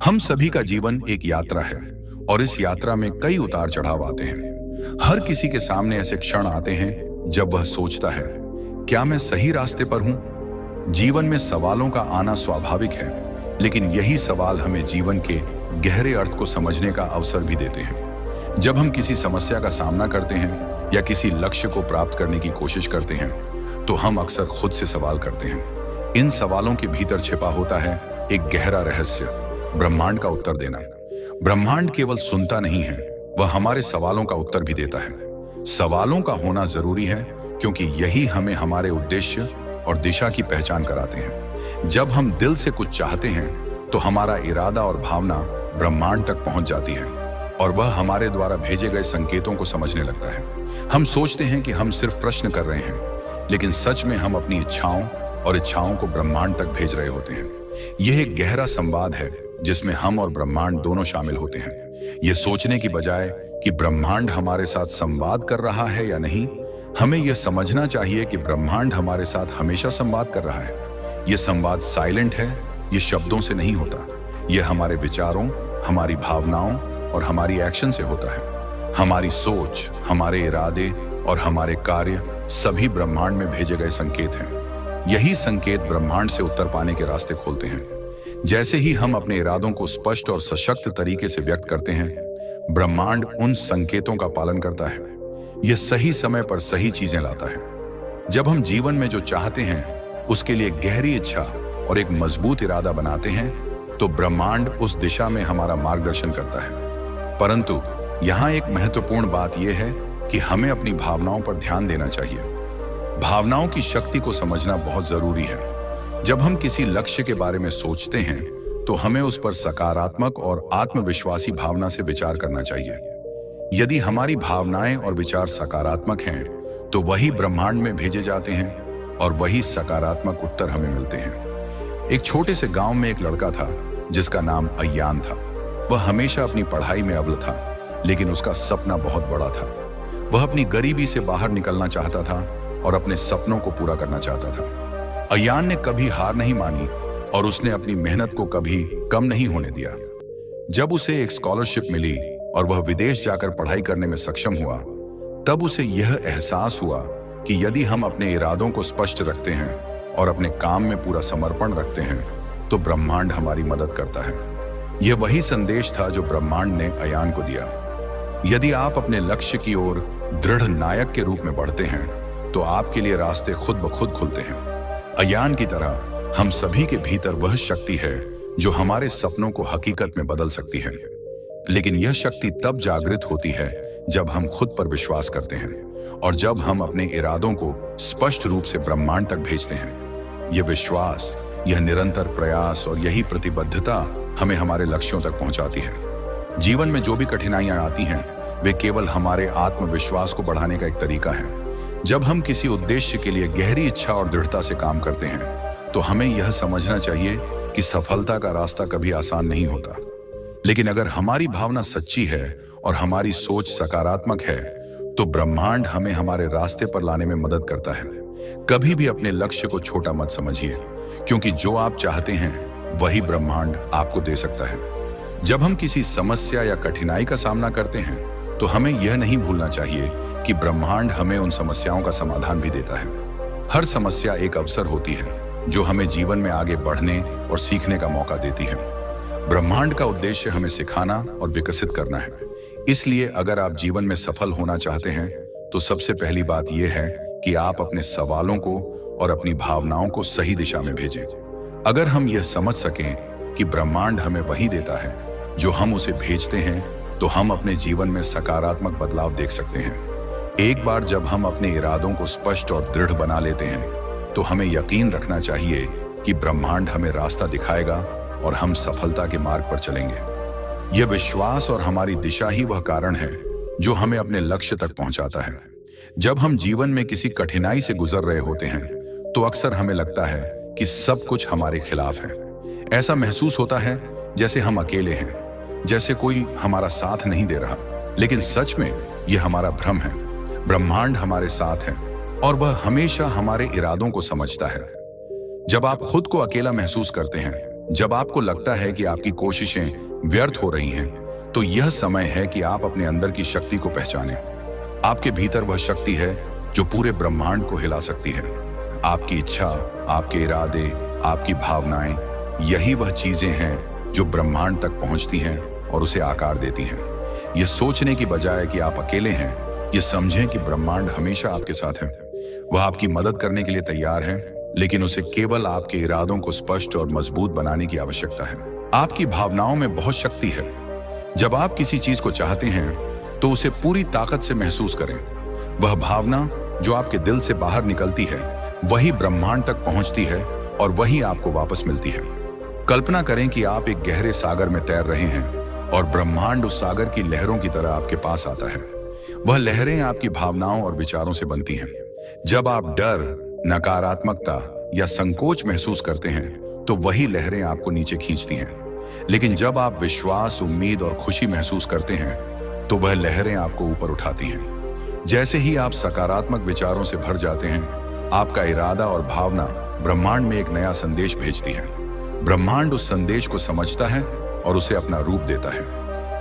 हम सभी का जीवन एक यात्रा है और इस यात्रा में कई उतार चढ़ाव आते हैं। हर किसी के सामने ऐसे क्षण आते हैं जब वह सोचता है, क्या मैं सही रास्ते पर हूं? जीवन में सवालों का आना स्वाभाविक है, लेकिन यही सवाल हमें जीवन के गहरे अर्थ को समझने का अवसर भी देते हैं। जब हम किसी समस्या का सामना करते हैं या किसी लक्ष्य को प्राप्त करने की कोशिश करते हैं, तो हम अक्सर खुद से सवाल करते हैं। इन सवालों के भीतर छिपा होता है एक गहरा रहस्य, ब्रह्मांड का उत्तर देना। ब्रह्मांड केवल सुनता नहीं है, वह हमारे सवालों का उत्तर भी देता है। सवालों का होना जरूरी है क्योंकि यही हमें हमारे उद्देश्य और दिशा की पहचान कराते हैं। जब हम दिल से कुछ चाहते हैं तो हमारा इरादा और भावना ब्रह्मांड तक पहुंच जाती है और वह हमारे द्वारा भेजे गए संकेतों को समझने लगता है। हम सोचते हैं कि हम सिर्फ प्रश्न कर रहे हैं, लेकिन सच में हम अपनी इच्छाओं को ब्रह्मांड तक भेज रहे होते हैं। यह एक गहरा संवाद है जिसमें हम और ब्रह्मांड दोनों शामिल होते हैं। यह सोचने की बजाय कि ब्रह्मांड हमारे साथ संवाद कर रहा है या नहीं, हमें यह समझना चाहिए कि ब्रह्मांड हमारे साथ हमेशा संवाद कर रहा है। यह संवाद साइलेंट है, यह शब्दों से नहीं होता। यह हमारे विचारों, हमारी भावनाओं और हमारी एक्शन से होता है। हमारी सोच, हमारे इरादे और हमारे कार्य सभी ब्रह्मांड में भेजे गए संकेत हैं। यही संकेत ब्रह्मांड से उत्तर पाने के रास्ते खोलते हैं। जैसे ही हम अपने इरादों को स्पष्ट और सशक्त तरीके से व्यक्त करते हैं, ब्रह्मांड उन संकेतों का पालन करता है। यह सही समय पर सही चीजें लाता है। जब हम जीवन में जो चाहते हैं उसके लिए गहरी इच्छा और एक मजबूत इरादा बनाते हैं, तो ब्रह्मांड उस दिशा में हमारा मार्गदर्शन करता है। परंतु यहाँ एक महत्वपूर्ण बात यह है कि हमें अपनी भावनाओं पर ध्यान देना चाहिए। भावनाओं की शक्ति को समझना बहुत जरूरी है। जब हम किसी लक्ष्य के बारे में सोचते हैं तो हमें उस पर सकारात्मक और आत्मविश्वासी भावना से विचार करना चाहिए। यदि हमारी भावनाएं और विचार सकारात्मक हैं, तो वही ब्रह्मांड में भेजे जाते हैं और वही सकारात्मक उत्तर हमें मिलते हैं। एक छोटे से गांव में एक लड़का था जिसका नाम अय्यान था। वह हमेशा अपनी पढ़ाई में अव्वल था, लेकिन उसका सपना बहुत बड़ा था। वह अपनी गरीबी से बाहर निकलना चाहता था और अपने सपनों को पूरा करना चाहता था। अय्यान ने कभी हार नहीं मानी और उसने अपनी मेहनत को कभी कम नहीं होने दिया। जब उसे एक स्कॉलरशिप मिली और वह विदेश जाकर पढ़ाई करने में सक्षम हुआ, तब उसे यह एहसास हुआ कि यदि हम अपने इरादों को स्पष्ट रखते हैं और अपने काम में पूरा समर्पण रखते हैं, तो ब्रह्मांड हमारी मदद करता है। यह वही संदेश था जो ब्रह्मांड ने अय्यान को दिया। यदि आप अपने लक्ष्य की ओर दृढ़ नायक के रूप में बढ़ते हैं, तो आपके लिए रास्ते खुद ब खुद खुलते हैं। अय्यान की तरह हम सभी के भीतर वह शक्ति है जो हमारे सपनों को हकीकत में बदल सकती है। लेकिन यह शक्ति तब जागृत होती है जब हम खुद पर विश्वास करते हैं और जब हम अपने इरादों को स्पष्ट रूप से ब्रह्मांड तक भेजते हैं। यह विश्वास, यह निरंतर प्रयास और यही प्रतिबद्धता हमें हमारे लक्ष्यों तक पहुंचाती है। जीवन में जो भी कठिनाइयां आती हैं, वे केवल हमारे आत्मविश्वास को बढ़ाने का एक तरीका है। जब हम किसी उद्देश्य के लिए गहरी इच्छा और दृढ़ता से काम करते हैं, तो हमें यह समझना चाहिए कि सफलता का रास्ता कभी आसान नहीं होता। लेकिन अगर हमारी भावना सच्ची है और हमारी सोच सकारात्मक है, तो ब्रह्मांड हमें हमारे रास्ते पर लाने में मदद करता है। कभी भी अपने लक्ष्य को छोटा मत समझिए, क्योंकि जो आप चाहते हैं वही ब्रह्मांड आपको दे सकता है। जब हम किसी समस्या या कठिनाई का सामना करते हैं, तो हमें यह नहीं भूलना चाहिए कि ब्रह्मांड हमें उन समस्याओं का समाधान भी देता है। हर समस्या एक अवसर होती है जो हमें जीवन में आगे बढ़ने और सीखने का मौका देती है। ब्रह्मांड का उद्देश्य हमें सिखाना और विकसित करना है। इसलिए अगर आप जीवन में सफल होना चाहते हैं, तो सबसे पहली बात यह है कि आप अपने सवालों को और अपनी भावनाओं को सही दिशा में भेजें। अगर हम यह समझ सकें कि ब्रह्मांड हमें वही देता है जो हम उसे भेजते हैं, तो हम अपने जीवन में सकारात्मक बदलाव देख सकते हैं। एक बार जब हम अपने इरादों को स्पष्ट और दृढ़ बना लेते हैं, तो हमें यकीन रखना चाहिए कि ब्रह्मांड हमें रास्ता दिखाएगा और हम सफलता के मार्ग पर चलेंगे। यह विश्वास और हमारी दिशा ही वह कारण है जो हमें अपने लक्ष्य तक पहुंचाता है। जब हम जीवन में किसी कठिनाई से गुजर रहे होते हैं, तो अक्सर हमें लगता है कि सब कुछ हमारे खिलाफ है। ऐसा महसूस होता है जैसे हम अकेले हैं, जैसे कोई हमारा साथ नहीं दे रहा। लेकिन सच में यह हमारा भ्रम है। ब्रह्मांड हमारे साथ है और वह हमेशा हमारे इरादों को समझता है। जब आप खुद को अकेला महसूस करते हैं, जब आपको लगता है कि आपकी कोशिशें व्यर्थ हो रही हैं, तो यह समय है कि आप अपने अंदर की शक्ति को पहचानें। आपके भीतर वह शक्ति है जो पूरे ब्रह्मांड को हिला सकती है। आपकी इच्छा, आपके इरादे, आपकी भावनाएं, यही वह चीजें हैं जो ब्रह्मांड तक पहुंचती हैं और उसे आकार देती हैं। यह सोचने की बजाय कि आप अकेले हैं, यह समझें कि ब्रह्मांड हमेशा आपके साथ है। वह आपकी मदद करने के लिए तैयार है, लेकिन उसे केवल आपके इरादों को स्पष्ट और मजबूत बनाने की आवश्यकता है। आपकी भावनाओं में बहुत शक्ति है। जब आप किसी चीज को चाहते हैं तो उसे पूरी ताकत से महसूस करें। वह भावना जो आपके दिल से बाहर निकलती है, वही ब्रह्मांड तक पहुंचती है और वही आपको वापस मिलती है। कल्पना करें कि आप एक गहरे सागर में तैर रहे हैं और ब्रह्मांड उस सागर की लहरों की तरह आपके पास आता है। वह लहरें आपकी भावनाओं और विचारों से बनती हैं। जब आप डर, नकारात्मकता या संकोच महसूस करते हैं, तो वही लहरें आपको नीचे खींचती हैं। लेकिन जब आप विश्वास, उम्मीद और खुशी महसूस करते हैं, तो वह लहरें आपको ऊपर उठाती हैं। जैसे ही आप सकारात्मक विचारों से भर जाते हैं, आपका इरादा और भावना ब्रह्मांड में एक नया संदेश भेजती है। ब्रह्मांड उस संदेश को समझता है और उसे अपना रूप देता है।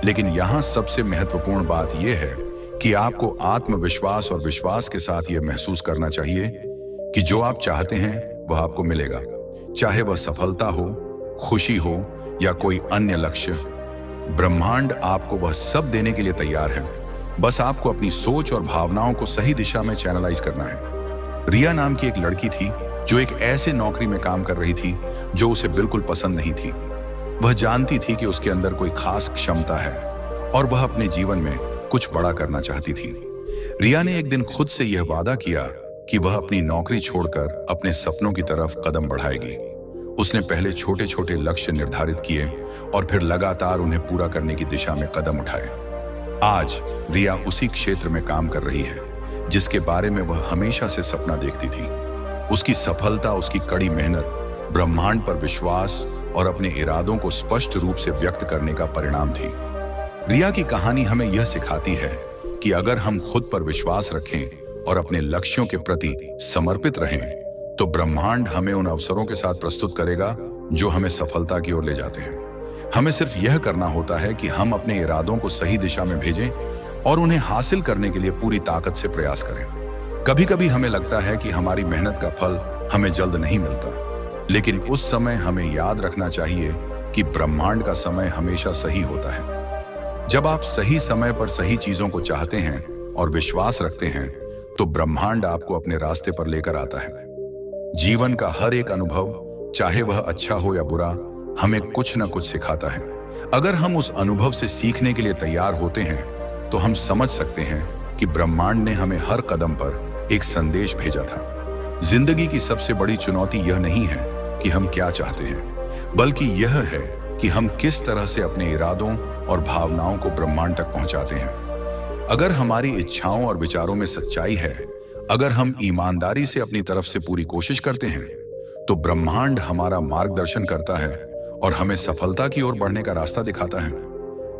लेकिन यहाँ सबसे महत्वपूर्ण बात यह है कि आपको आत्मविश्वास और विश्वास के साथ यह महसूस करना चाहिए कि जो आप चाहते हैं वह आपको मिलेगा। चाहे वह सफलता हो, खुशी हो या कोई अन्य लक्ष्य, ब्रह्मांड आपको वह सब देने के लिए तैयार है। बस आपको अपनी सोच और भावनाओं को सही दिशा में चैनलाइज करना है। रिया नाम की एक लड़की थी जो एक ऐसे नौकरी में काम कर रही थी जो उसे बिल्कुल पसंद नहीं थी। वह जानती थी कि उसके अंदर कोई खास क्षमता है और वह अपने जीवन में कुछ बड़ा करना चाहती थी। रिया ने एक दिन खुद से यह वादा किया कि वह अपनी नौकरी छोड़कर अपने सपनों की तरफ कदम बढ़ाएगी। उसने पहले छोटे छोटे लक्ष्य निर्धारित किए और फिर लगातार उन्हें पूरा करने की दिशा में कदम उठाए। आज रिया उसी क्षेत्र में काम कर रही है जिसके बारे में वह हमेशा से सपना देखती थी। उसकी सफलता, उसकी कड़ी मेहनत, ब्रह्मांड पर विश्वास और अपने इरादों को स्पष्ट रूप से व्यक्त करने का परिणाम थी। रिया की कहानी हमें यह सिखाती है कि अगर हम खुद पर विश्वास रखें और अपने लक्ष्यों के प्रति समर्पित रहें, तो ब्रह्मांड हमें उन अवसरों के साथ प्रस्तुत करेगा जो हमें सफलता की ओर ले जाते हैं। हमें सिर्फ यह करना होता है कि हम अपने इरादों को सही दिशा में भेजें और उन्हें हासिल करने के लिए पूरी ताकत से प्रयास करें। कभी कभी हमें लगता है कि हमारी मेहनत का फल हमें जल्द नहीं मिलता, लेकिन उस समय हमें याद रखना चाहिए कि ब्रह्मांड का समय हमेशा सही होता है। जब आप सही समय पर सही चीजों को चाहते हैं और विश्वास रखते हैं, तो ब्रह्मांड आपको अपने रास्ते पर लेकर आता है। जीवन का हर एक अनुभव, चाहे वह अच्छा हो या बुरा, हमें कुछ न कुछ सिखाता है। अगर हम उस अनुभव से सीखने के लिए तैयार होते हैं, तो हम समझ सकते हैं कि ब्रह्मांड ने हमें हर कदम पर एक संदेश भेजा था। जिंदगी की सबसे बड़ी चुनौती यह नहीं है कि हम क्या चाहते हैं, बल्कि यह है कि हम किस तरह से अपने इरादों और भावनाओं को ब्रह्मांड तक पहुंचाते हैं। अगर हमारी इच्छाओं और विचारों में सच्चाई है, अगर हम ईमानदारी से अपनी तरफ से पूरी कोशिश करते हैं, तो ब्रह्मांड हमारा मार्गदर्शन करता है और हमें सफलता की ओर बढ़ने का रास्ता दिखाता है।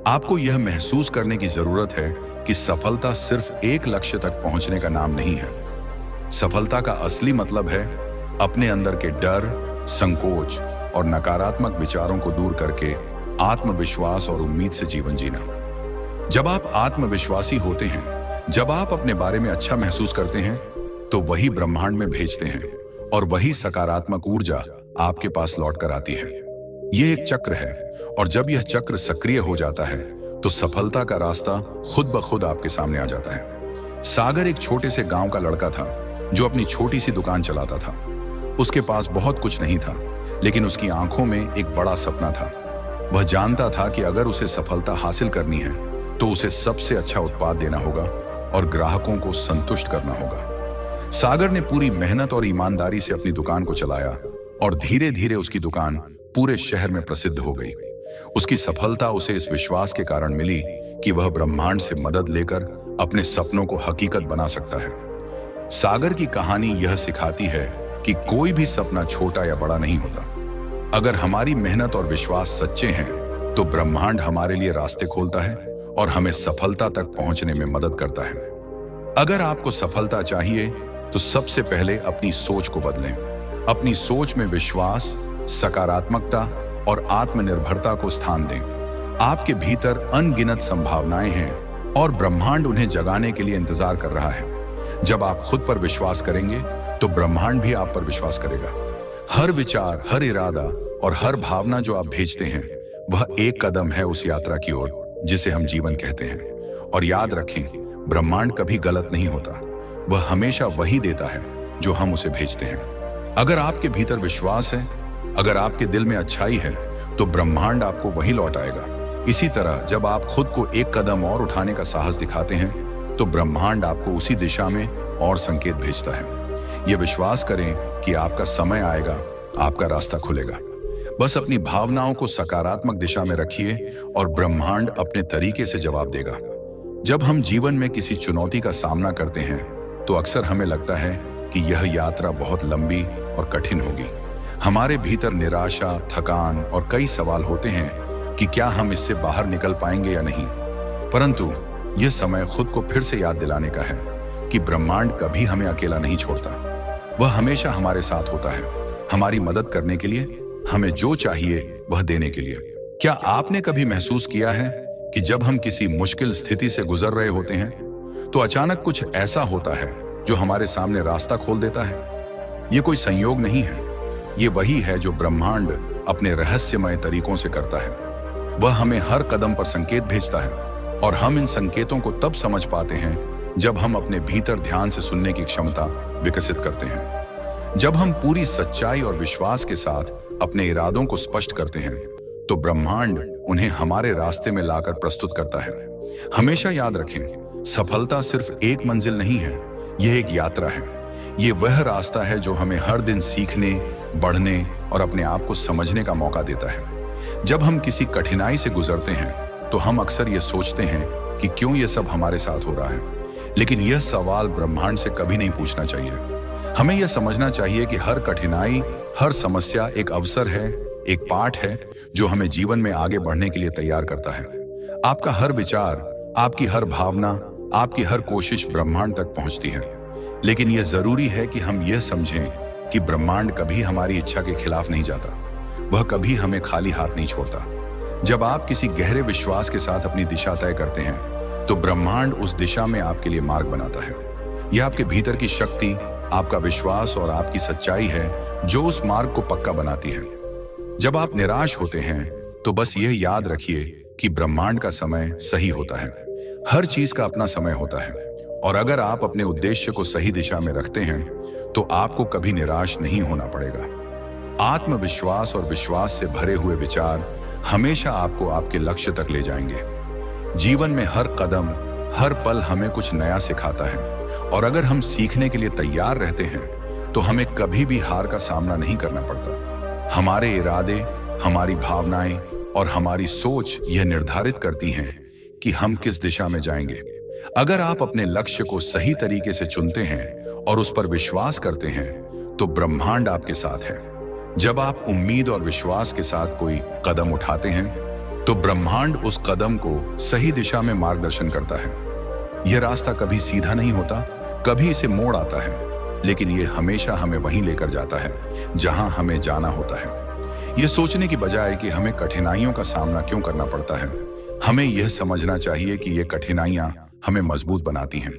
आपको यह महसूस करने की जरूरत है कि सफलता सिर्फ एक लक्ष्य तक पहुंचने का नाम नहीं है। सफलता का असली मतलब है अपने अंदर के डर, संकोच और नकारात्मक विचारों को दूर करके आत्मविश्वास और उम्मीद से जीवन जीना। जब आप आत्मविश्वासी होते हैं, जब आप अपने बारे में अच्छा महसूस करते हैं, तो वही ब्रह्मांड में भेजते हैं और वही सकारात्मक ऊर्जा आपके पास लौट कर आती है। यह एक चक्र है और जब यह चक्र सक्रिय हो जाता है, तो सफलता का रास्ता खुद ब खुद आपके सामने आ जाता है। सागर एक छोटे से गांव का लड़का था जो अपनी छोटी सी दुकान चलाता था। उसके पास बहुत कुछ नहीं था, लेकिन उसकी आंखों में एक बड़ा सपना था। वह जानता था कि अगर उसे सफलता हासिल करनी है, तो उसे सबसे अच्छा उत्पाद देना होगा और ग्राहकों को संतुष्ट करना होगा। सागर ने पूरी मेहनत और ईमानदारी से अपनी दुकान को चलाया और धीरे धीरे उसकी दुकान पूरे शहर में प्रसिद्ध हो गई। उसकी सफलता उसे इस विश्वास के कारण मिली कि वह ब्रह्मांड से मदद लेकर अपने सपनों को हकीकत बना सकता है। सागर की कहानी यह सिखाती है कि कोई भी सपना छोटा या बड़ा नहीं होता। अगर हमारी मेहनत और विश्वास सच्चे हैं, तो ब्रह्मांड हमारे लिए रास्ते खोलता है और हमें सफलता तक पहुंचने में मदद करता है। अगर आपको सफलता चाहिए, तो सबसे पहले अपनी सोच को बदलें। अपनी सोच में विश्वास, सकारात्मकता और आत्मनिर्भरता को स्थान दें। आपके भीतर अनगिनत संभावनाएं हैं और ब्रह्मांड उन्हें जगाने के लिए इंतजार कर रहा है। जब आप खुद पर विश्वास करेंगे तो ब्रह्मांड भी आप पर विश्वास करेगा। हर विचार, हर इरादा और हर भावना जो आप भेजते हैं वह एक कदम है उस यात्रा की ओर जिसे हम जीवन कहते हैं। और याद रखें, ब्रह्मांड कभी गलत नहीं होता, वह हमेशा वही देता है जो हम उसे भेजते हैं। अगर आपके भीतर विश्वास है, अगर आपके दिल में अच्छाई है, तो ब्रह्मांड आपको वही लौटाएगा। इसी तरह जब आप खुद को एक कदम और उठाने का साहस दिखाते हैं तो ब्रह्मांड आपको उसी दिशा में और संकेत भेजता है। यह विश्वास करें कि आपका समय आएगा, आपका रास्ता खुलेगा। बस अपनी भावनाओं को सकारात्मक दिशा में रखिए और ब्रह्मांड अपने तरीके से जवाब देगा। जब हम जीवन में किसी चुनौती का सामना करते हैं तो अक्सर हमें लगता है कि यह यात्रा बहुत लंबी और कठिन होगी। हमारे भीतर निराशा, थकान और कई सवाल होते हैं कि क्या हम इससे बाहर निकल पाएंगे या नहीं। परंतु यह समय खुद को फिर से याद दिलाने का है कि ब्रह्मांड कभी हमें अकेला नहीं छोड़ता। वह हमेशा हमारे साथ होता है, हमारी मदद करने के लिए, हमें जो चाहिए वह देने के लिए। क्या आपने कभी महसूस किया है कि जब हम किसी मुश्किल स्थिति से गुजर रहे होते हैं तो अचानक कुछ ऐसा होता है जो हमारे सामने रास्ता खोल देता है? यह कोई संयोग नहीं है, ये वही है जो ब्रह्मांड अपने रहस्यमय तरीकों से करता है। वह हमें हर कदम पर संकेत भेजता है और हम इन संकेतों को तब समझ पाते हैं जब हम अपने भीतर ध्यान से सुनने की क्षमता विकसित करते हैं। जब हम पूरी सच्चाई और विश्वास के साथ अपने इरादों को स्पष्ट करते हैं तो ब्रह्मांड उन्हें हमारे रास्ते में लाकर प्रस्तुत करता है। हमेशा याद रखें, सफलता सिर्फ एक मंजिल नहीं है, यह एक यात्रा है। ये वह रास्ता है जो हमें हर दिन सीखने, बढ़ने और अपने आप को समझने का मौका देता है। जब हम किसी कठिनाई से गुजरते हैं तो हम अक्सर ये सोचते हैं कि क्यों ये सब हमारे साथ हो रहा है, लेकिन यह सवाल ब्रह्मांड से कभी नहीं पूछना चाहिए। हमें यह समझना चाहिए कि हर कठिनाई, हर समस्या एक अवसर है, एक पाठ है जो हमें जीवन में आगे बढ़ने के लिए तैयार करता है। आपका हर विचार, आपकी हर भावना, आपकी हर कोशिश ब्रह्मांड तक पहुंचती है, लेकिन यह जरूरी है कि हम यह समझें कि ब्रह्मांड कभी हमारी इच्छा के खिलाफ नहीं जाता, वह कभी हमें खाली हाथ नहीं छोड़ता। जब आप किसी गहरे विश्वास के साथ अपनी दिशा तय करते हैं तो ब्रह्मांड उस दिशा में आपके लिए मार्ग बनाता है। यह आपके भीतर की शक्ति, आपका विश्वास और आपकी सच्चाई है जो उस मार्ग को पक्का बनाती है। जब आप निराश होते हैं तो बस यह याद रखिए कि ब्रह्मांड का समय सही होता है। हर चीज का अपना समय होता है और अगर आप अपने उद्देश्य को सही दिशा में रखते हैं तो आपको कभी निराश नहीं होना पड़ेगा। आत्मविश्वास और विश्वास से भरे हुए विचार हमेशा आपको आपके लक्ष्य तक ले जाएंगे। जीवन में हर कदम, हर पल हमें कुछ नया सिखाता है और अगर हम सीखने के लिए तैयार रहते हैं तो हमें कभी भी हार का सामना नहीं करना पड़ता। हमारे इरादे, हमारी भावनाएं और हमारी सोच यह निर्धारित करती हैं कि हम किस दिशा में जाएंगे। अगर आप अपने लक्ष्य को सही तरीके से चुनते हैं और उस पर विश्वास करते हैं तो ब्रह्मांड आपके साथ है। जब आप उम्मीद और विश्वास के साथ कोई कदम उठाते हैं तो ब्रह्मांड उस कदम को सही दिशा में मार्गदर्शन करता है। यह रास्ता कभी सीधा नहीं होता, कभी इसे मोड़ आता है, लेकिन यह हमेशा हमें वहीं लेकर जाता है जहां हमें जाना होता है। यह सोचने की बजाय कि हमें कठिनाइयों का सामना क्यों करना पड़ता है, हमें यह समझना चाहिए कि ये कठिनाइयां हमें मजबूत बनाती हैं।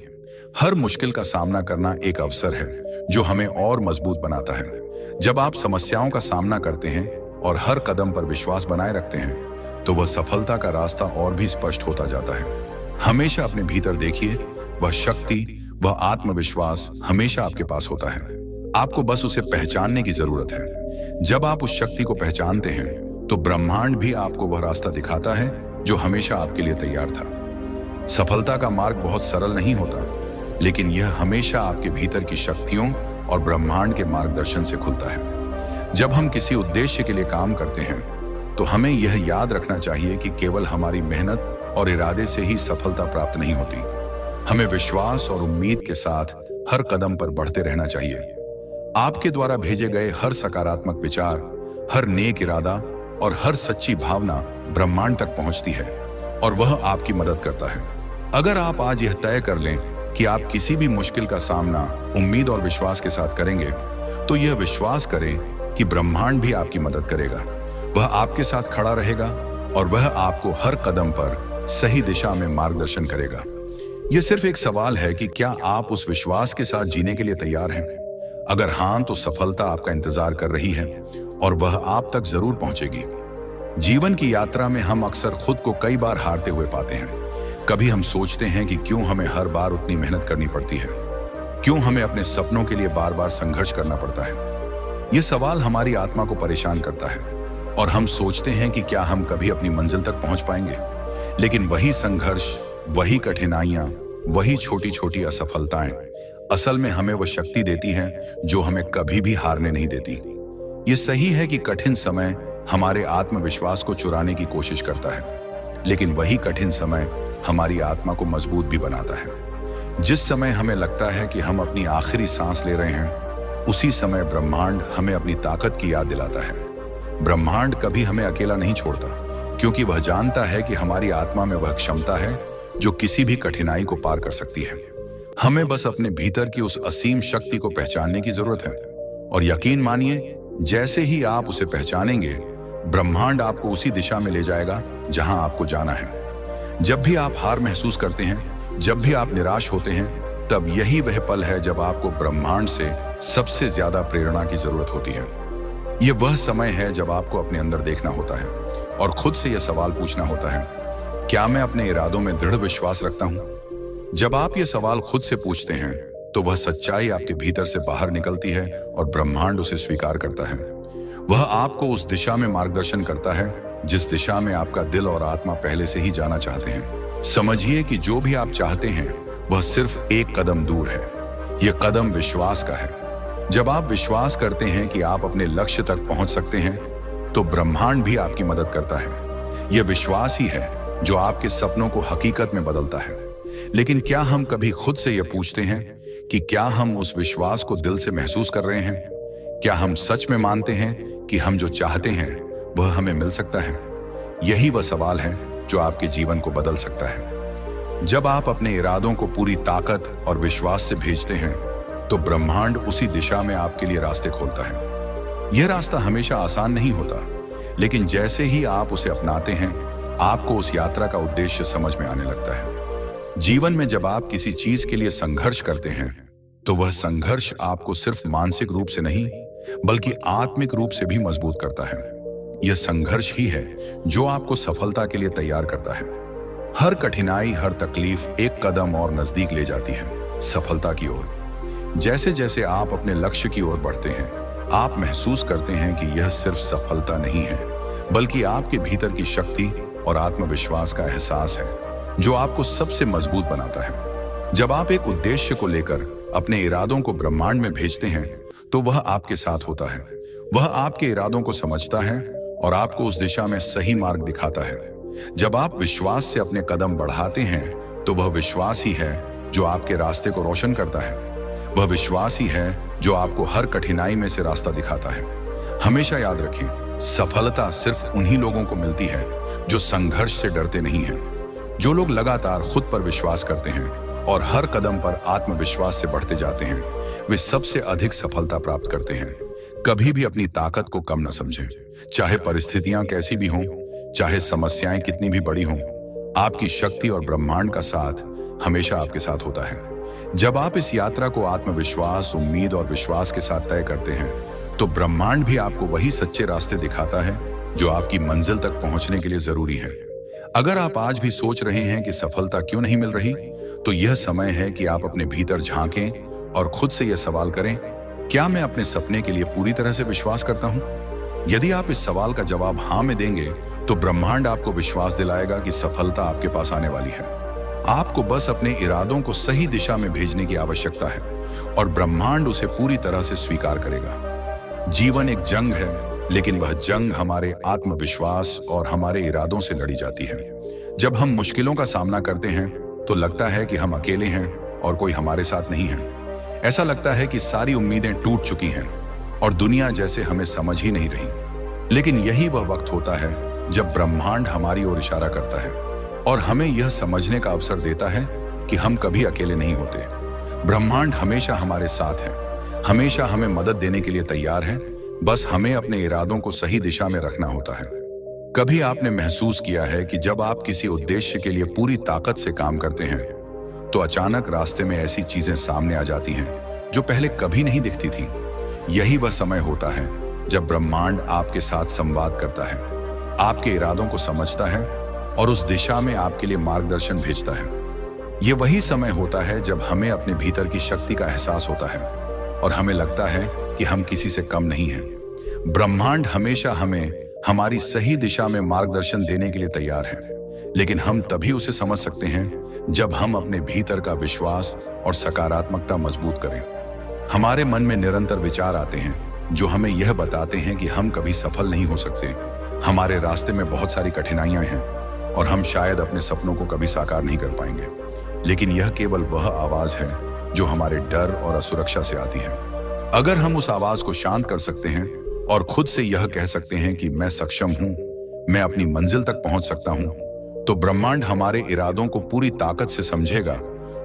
हर मुश्किल का सामना करना एक अवसर है जो हमें और मजबूत बनाता है। जब आप समस्याओं का सामना करते हैं और हर कदम पर विश्वास बनाए रखते हैं तो वह सफलता का रास्ता और भी स्पष्ट होता जाता है। हमेशा अपने भीतर देखिए, वह शक्ति, वह आत्मविश्वास हमेशा आपके पास होता है। आपको बस उसे पहचानने की जरूरत है। जब आप उस शक्ति को पहचानते हैं तो ब्रह्मांड भी आपको वह रास्ता दिखाता है जो हमेशा आपके लिए तैयार था। सफलता का मार्ग बहुत सरल नहीं होता, लेकिन यह हमेशा आपके भीतर की शक्तियों और ब्रह्मांड के मार्गदर्शन से खुलता है। जब हम किसी उद्देश्य के लिए काम करते हैं तो हमें यह याद रखना चाहिए कि केवल हमारी मेहनत और इरादे से ही सफलता प्राप्त नहीं होती। हमें विश्वास और उम्मीद के साथ हर कदम पर बढ़ते रहना चाहिए। आपके द्वारा भेजे गए हर सकारात्मक विचार, हर नेक इरादा और हर सच्ची भावना ब्रह्मांड तक पहुंचती है और वह आपकी मदद करता है। अगर आप आज यह तय कर लें कि आप किसी भी मुश्किल का सामना उम्मीद और विश्वास के साथ करेंगे तो यह विश्वास करें कि ब्रह्मांड भी आपकी मदद करेगा। वह आपके साथ खड़ा रहेगा और वह आपको हर कदम पर सही दिशा में मार्गदर्शन करेगा। यह सिर्फ एक सवाल है कि क्या आप उस विश्वास के साथ जीने के लिए तैयार हैं? अगर हां, तो सफलता आपका इंतजार कर रही है और वह आप तक जरूर पहुंचेगी। जीवन की यात्रा में हम अक्सर खुद को कई बार हारते हुए पाते हैं। कभी हम सोचते हैं कि क्यों हमें हर बार उतनी मेहनत करनी पड़ती है, क्यों हमें अपने सपनों के लिए बार बार संघर्ष करना पड़ता है। यह सवाल हमारी आत्मा को परेशान करता है और हम सोचते हैं कि क्या हम कभी अपनी मंजिल तक पहुंच पाएंगे। लेकिन वही संघर्ष, वही कठिनाइयां, वही छोटी छोटी असफलताएं असल में हमें वह शक्ति देती हैं जो हमें कभी भी हारने नहीं देती। ये सही है कि कठिन समय हमारे आत्मविश्वास को चुराने की कोशिश करता है, लेकिन वही कठिन समय हमारी आत्मा को मजबूत भी बनाता है। जिस समय हमें लगता है कि हम अपनी आखिरी सांस ले रहे हैं, उसी समय ब्रह्मांड हमें अपनी ताकत की याद दिलाता है। ब्रह्मांड कभी हमें अकेला नहीं छोड़ता, क्योंकि वह जानता है कि हमारी आत्मा में वह क्षमता है जो किसी भी कठिनाई को पार कर सकती है। हमें बस अपने भीतर की उस असीम शक्ति को पहचानने की जरूरत है। और यकीन मानिए, जैसे ही आप उसे पहचानेंगे, ब्रह्मांड आपको उसी दिशा में ले जाएगा जहां आपको जाना है। जब भी आप हार महसूस करते हैं, जब भी आप निराश होते हैं, तब यही वह पल है जब आपको ब्रह्मांड से सबसे ज्यादा प्रेरणा की जरूरत होती है। यह वह समय है जब आपको अपने अंदर देखना होता है और खुद से यह सवाल पूछना होता है, क्या मैं अपने इरादों में दृढ़ विश्वास रखता हूं? जब आप ये सवाल खुद से पूछते हैं, तो वह सच्चाई आपके भीतर से बाहर निकलती है और ब्रह्मांड उसे स्वीकार करता है। वह आपको उस दिशा में मार्गदर्शन करता है जिस दिशा में आपका दिल और आत्मा पहले से ही जाना चाहते हैं। समझिए कि जो भी आप चाहते हैं, वह सिर्फ एक कदम दूर है। यह कदम विश्वास का है। जब आप विश्वास करते हैं कि आप अपने लक्ष्य तक पहुंच सकते हैं, तो ब्रह्मांड भी आपकी मदद करता है। यह विश्वास ही है जो आपके सपनों को हकीकत में बदलता है। लेकिन क्या हम कभी खुद से यह पूछते हैं कि क्या हम उस विश्वास को दिल से महसूस कर रहे हैं? क्या हम सच में मानते हैं कि हम जो चाहते हैं वह हमें मिल सकता है? यही वह सवाल है जो आपके जीवन को बदल सकता है। जब आप अपने इरादों को पूरी ताकत और विश्वास से भेजते हैं, तो ब्रह्मांड उसी दिशा में आपके लिए रास्ते खोलता है। यह रास्ता हमेशा आसान नहीं होता, लेकिन जैसे ही आप उसे अपनाते हैं, आपको उस यात्रा का उद्देश्य समझ में आने लगता है। जीवन में जब आप किसी चीज के लिए संघर्ष करते हैं, तो वह संघर्ष आपको सिर्फ मानसिक रूप से नहीं, बल्कि आत्मिक रूप से भी मजबूत करता है। यह संघर्ष ही है जो आपको सफलता के लिए तैयार करता है। हर कठिनाई, हर तकलीफ एक कदम और नजदीक ले जाती है सफलता की ओर। जैसे जैसे आप अपने लक्ष्य की ओर बढ़ते हैं, आप महसूस करते हैं कि यह सिर्फ सफलता नहीं है, बल्कि आपके भीतर की शक्ति और आत्मविश्वास का एहसास है जो आपको सबसे मजबूत बनाता है। जब आप एक उद्देश्य को लेकर अपने इरादों को ब्रह्मांड में भेजते हैं, तो वह आपके साथ होता है। वह आपके इरादों को समझता है और आपको उस दिशा में सही मार्ग दिखाता है। जब आप विश्वास से अपने कदम बढ़ाते हैं, तो वह विश्वास ही है जो आपके रास्ते को रोशन करता है। वह विश्वास ही है जो आपको हर कठिनाई में से रास्ता दिखाता है। हमेशा याद रखें, सफलता सिर्फ उन्हीं लोगों को मिलती है जो संघर्ष से डरते नहीं हैं। जो लोग लगातार खुद पर विश्वास करते हैं और हर कदम पर आत्मविश्वास से बढ़ते जाते हैं, वे सबसे अधिक सफलता प्राप्त करते हैं। कभी भी अपनी ताकत को कम न समझें। चाहे परिस्थितियां कैसी भी हों, चाहे समस्याएं कितनी भी बड़ी हों, आपकी शक्ति और ब्रह्मांड का साथ हमेशा आपके साथ होता है। जब आप इस यात्रा को आत्मविश्वास, उम्मीद और विश्वास के साथ तय करते हैं, तो ब्रह्मांड भी आपको वही सच्चे रास्ते दिखाता है जो आपकी मंजिल तक पहुंचने के लिए जरूरी है। अगर आप आज भी सोच रहे हैं कि सफलता क्यों नहीं मिल रही, तो यह समय है कि आप अपने भीतर झांकें और खुद से यह सवाल करें, क्या मैं अपने सपने के लिए पूरी तरह से विश्वास करता हूं? यदि आप इस सवाल का जवाब हाँ में देंगे, तो ब्रह्मांड आपको विश्वास दिलाएगा कि सफलता आपके पास आने वाली है। आपको बस अपने इरादों को सही दिशा में भेजने की आवश्यकता है और ब्रह्मांड उसे पूरी तरह से स्वीकार करेगा। जीवन एक जंग है, लेकिन वह जंग हमारे आत्मविश्वास और हमारे इरादों से लड़ी जाती है। जब हम मुश्किलों का सामना करते हैं, तो लगता है कि हम अकेले हैं और कोई हमारे साथ नहीं है। ऐसा लगता है कि सारी उम्मीदें टूट चुकी हैं और दुनिया जैसे हमें समझ ही नहीं रही। लेकिन यही वह वक्त होता है जब ब्रह्मांड हमारी ओर इशारा करता है और हमें यह समझने का अवसर देता है कि हम कभी अकेले नहीं होते। ब्रह्मांड हमेशा हमारे साथ है, हमेशा हमें मदद देने के लिए तैयार है। बस हमें अपने इरादों को सही दिशा में रखना होता है। कभी आपने महसूस किया है कि जब आप किसी उद्देश्य के लिए पूरी ताकत से काम करते हैं तो अचानक रास्ते में ऐसी चीजें सामने आ जाती हैं जो पहले कभी नहीं दिखती थीं। यही वह समय होता है जब ब्रह्मांड आपके साथ संवाद करता है, आपके इरादों को समझता है और उस दिशा में आपके लिए मार्गदर्शन भेजता है। यह वही समय होता है जब हमें अपने भीतर की शक्ति का एहसास होता है और हमें लगता है कि हम किसी से कम नहीं हैं। ब्रह्मांड हमेशा हमें हमारी सही दिशा में मार्गदर्शन देने के लिए तैयार है, लेकिन हम तभी उसे समझ सकते हैं जब हम अपने भीतर का विश्वास और सकारात्मकता मजबूत करें। हमारे मन में निरंतर विचार आते हैं जो हमें यह बताते हैं कि हम कभी सफल नहीं हो सकते, हमारे रास्ते में बहुत सारी कठिनाइयां हैं और हम शायद अपने सपनों को कभी साकार नहीं कर पाएंगे। लेकिन यह केवल वह आवाज है जो हमारे डर और असुरक्षा से आती है। अगर हम उस आवाज को शांत कर सकते हैं और खुद से यह कह सकते हैं कि मैं सक्षम हूं, मैं अपनी मंजिल तक पहुंच सकता हूं, तो ब्रह्मांड हमारे इरादों को पूरी ताकत से समझेगा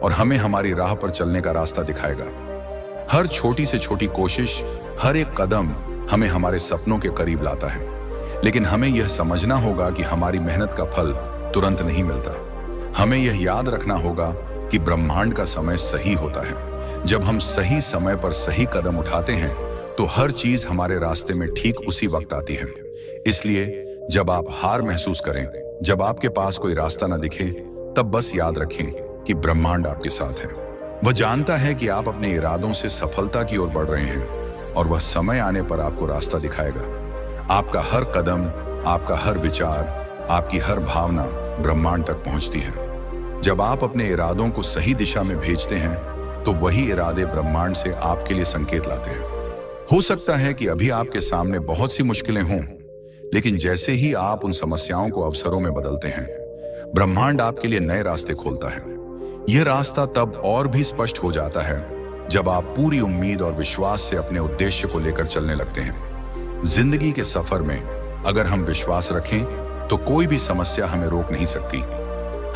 और हमें हमारी राह पर चलने का रास्ता दिखाएगा। हर छोटी से छोटी कोशिश, हर एक कदम हमें हमारे सपनों के करीब लाता है, लेकिन हमें यह समझना होगा कि हमारी मेहनत का फल तुरंत नहीं मिलता। हमें यह याद रखना होगा कि ब्रह्मांड का समय सही होता है। जब हम सही समय पर सही कदम उठाते हैं तो हर चीज हमारे रास्ते में ठीक उसी वक्त आती है। इसलिए जब आप हार महसूस करें, जब आपके पास कोई रास्ता ना दिखे, तब बस याद रखें कि ब्रह्मांड आपके साथ है। वह जानता है कि आप अपने इरादों से सफलता की ओर बढ़ रहे हैं और वह समय आने पर आपको रास्ता दिखाएगा। आपका हर कदम, आपका हर विचार, आपकी हर भावना ब्रह्मांड तक पहुंचती है। जब आप अपने इरादों को सही दिशा में भेजते हैं तो वही इरादे ब्रह्मांड से आपके लिए संकेत लाते हैं। हो सकता है कि अभी आपके सामने बहुत सी मुश्किलें हों, लेकिन जैसे ही आप उन समस्याओं को अवसरों में बदलते हैं, ब्रह्मांड आपके लिए नए रास्ते खोलता है। यह रास्ता तब और भी स्पष्ट हो जाता है जब आप पूरी उम्मीद और विश्वास से अपने उद्देश्य को लेकर चलने लगते हैं। जिंदगी के सफर में अगर हम विश्वास रखें तो कोई भी समस्या हमें रोक नहीं सकती।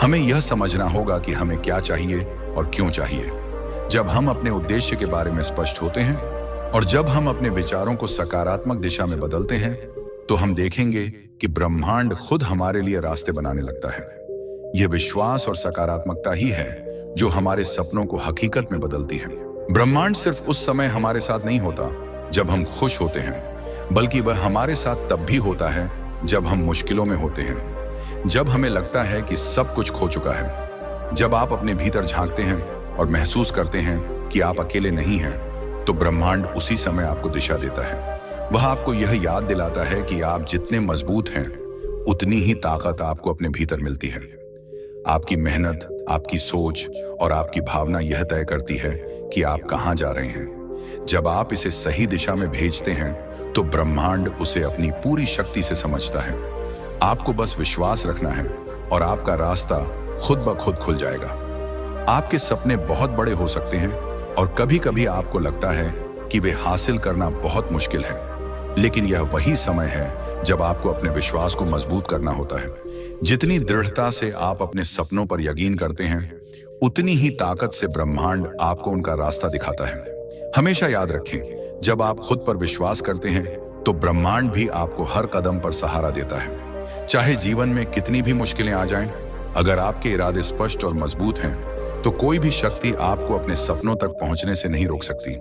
हमें यह समझना होगा कि हमें क्या चाहिए और क्यों चाहिए। जब हम अपने उद्देश्य के बारे में स्पष्ट होते हैं और जब हम अपने विचारों को सकारात्मक दिशा में बदलते हैं तो हम देखेंगे कि ब्रह्मांड खुद हमारे लिए रास्ते बनाने लगता है। यह विश्वास और सकारात्मकता ही है जो हमारे सपनों को हकीकत में बदलती है। ब्रह्मांड सिर्फ उस समय हमारे साथ नहीं होता जब हम खुश होते हैं, बल्कि वह हमारे साथ तब भी होता है जब हम मुश्किलों में होते हैं, जब हमें लगता है कि सब कुछ खो चुका है। जब आप अपने भीतर झांकते हैं और महसूस करते हैं कि आप अकेले नहीं हैं, तो ब्रह्मांड उसी समय आपको दिशा देता है। वह आपको यह याद दिलाता है कि आप जितने मजबूत हैं, उतनी ही ताकत आपको अपने भीतर मिलती है। आपकी मेहनत, आपकी सोच और आपकी भावना यह तय करती है कि आप कहां जा रहे हैं। जब आप इसे सही दिशा में भेजते हैं तो ब्रह्मांड उसे अपनी पूरी शक्ति से समझता है। आपको बस विश्वास रखना है और आपका रास्ता खुद ब खुद खुल जाएगा। आपके सपने बहुत बड़े हो सकते हैं और कभी-कभी आपको लगता है कि वे हासिल करना बहुत मुश्किल है, लेकिन यह वही समय है जब आपको अपने विश्वास को मजबूत करना होता है। जितनी दृढ़ता से आप अपने सपनों पर यकीन करते हैं, उतनी ही ताकत से ब्रह्मांड आपको उनका रास्ता दिखाता है। हमेशा याद रखें, जब आप खुद पर विश्वास करते हैं तो ब्रह्मांड भी आपको हर कदम पर सहारा देता है। चाहे जीवन में कितनी भी मुश्किलें आ जाएं, अगर आपके इरादे स्पष्ट और मजबूत हैं तो कोई भी शक्ति आपको अपने सपनों तक पहुंचने से नहीं रोक सकती।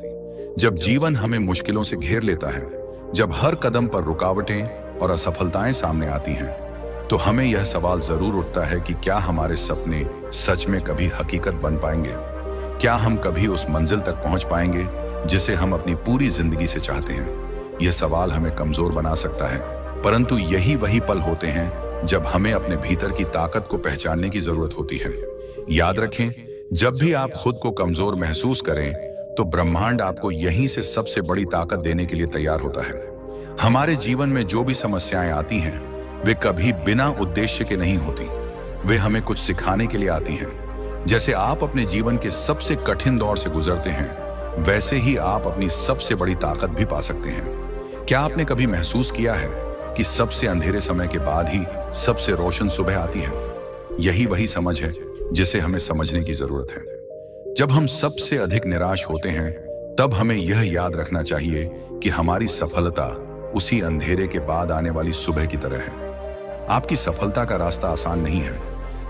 जब जीवन हमें मुश्किलों से घेर लेता है, जब हर कदम पर रुकावटें और असफलताएं सामने आती हैं, तो हमें यह सवाल जरूर उठता है कि क्या हमारे सपने सच में कभी हकीकत बन पाएंगे? क्या हम कभी उस मंजिल तक पहुंच पाएंगे जिसे हम अपनी पूरी जिंदगी से चाहते हैं? यह सवाल हमें कमजोर बना सकता है, परंतु यही वही पल होते हैं जब हमें अपने भीतर की ताकत को पहचानने की जरूरत होती है। याद रखें, जब भी आप खुद को कमजोर महसूस करें तो ब्रह्मांड आपको यहीं से सबसे बड़ी ताकत देने के लिए तैयार होता है। हमारे जीवन में जो भी समस्याएं आती हैं, वे कभी बिना उद्देश्य के नहीं होती। वे हमें कुछ सिखाने के लिए आती हैं। जैसे आप अपने जीवन के सबसे कठिन दौर से गुजरते हैं, वैसे ही आप अपनी सबसे बड़ी ताकत भी पा सकते हैं। क्या आपने कभी महसूस किया है कि सबसे अंधेरे समय के बाद ही सबसे रोशन सुबह आती है? यही वही समझ है जिसे हमें समझने की जरूरत है। जब हम सबसे अधिक निराश होते हैं, तब हमें यह याद रखना चाहिए कि हमारी सफलता उसी अंधेरे के बाद आने वाली सुबह की तरह है। आपकी सफलता का रास्ता आसान नहीं है,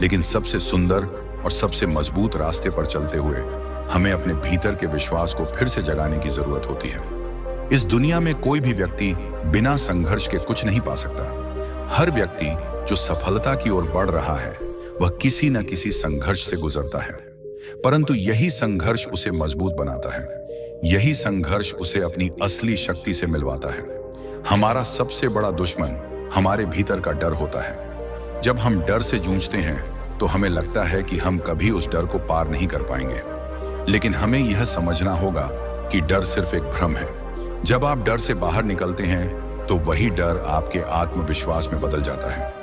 लेकिन सबसे सुंदर और सबसे मजबूत रास्ते पर चलते हुए हमें अपने भीतर के विश्वास को फिर से जगाने की जरूरत होती है। इस दुनिया में कोई भी व्यक्ति बिना संघर्ष के कुछ नहीं पा सकता। हर व्यक्ति जो सफलता की ओर बढ़ रहा है वह किसी न किसी संघर्ष से गुजरता है, परंतु यही संघर्ष उसे मजबूत बनाता है। यही संघर्ष उसे अपनी असली शक्ति से मिलवाता है। हमारा सबसे बड़ा दुश्मन हमारे भीतर का डर होता है। जब हम डर से जूझते हैं तो हमें लगता है कि हम कभी उस डर को पार नहीं कर पाएंगे, लेकिन हमें यह समझना होगा कि डर सिर्फ एक भ्रम है। जब आप डर से बाहर निकलते हैं तो वही डर आपके आत्मविश्वास में बदल जाता है।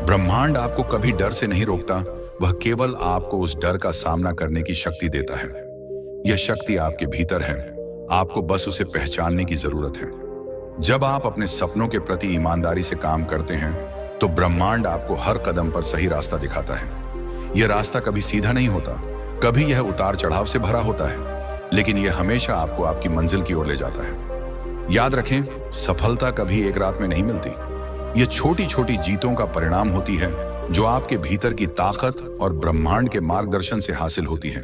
ब्रह्मांड आपको कभी डर से नहीं रोकता, वह केवल आपको उस डर का सामना करने की शक्ति देता है। यह शक्ति आपके भीतर है, आपको बस उसे पहचानने की जरूरत है। जब आप अपने सपनों के प्रति ईमानदारी से काम करते हैं तो ब्रह्मांड आपको हर कदम पर सही रास्ता दिखाता है। यह रास्ता कभी सीधा नहीं होता, कभी यह उतार चढ़ाव से भरा होता है, लेकिन यह हमेशा आपको आपकी मंजिल की ओर ले जाता है। याद रखें, सफलता कभी एक रात में नहीं मिलती। यह छोटी छोटी जीतों का परिणाम होती है जो आपके भीतर की ताकत और ब्रह्मांड के मार्गदर्शन से हासिल होती है।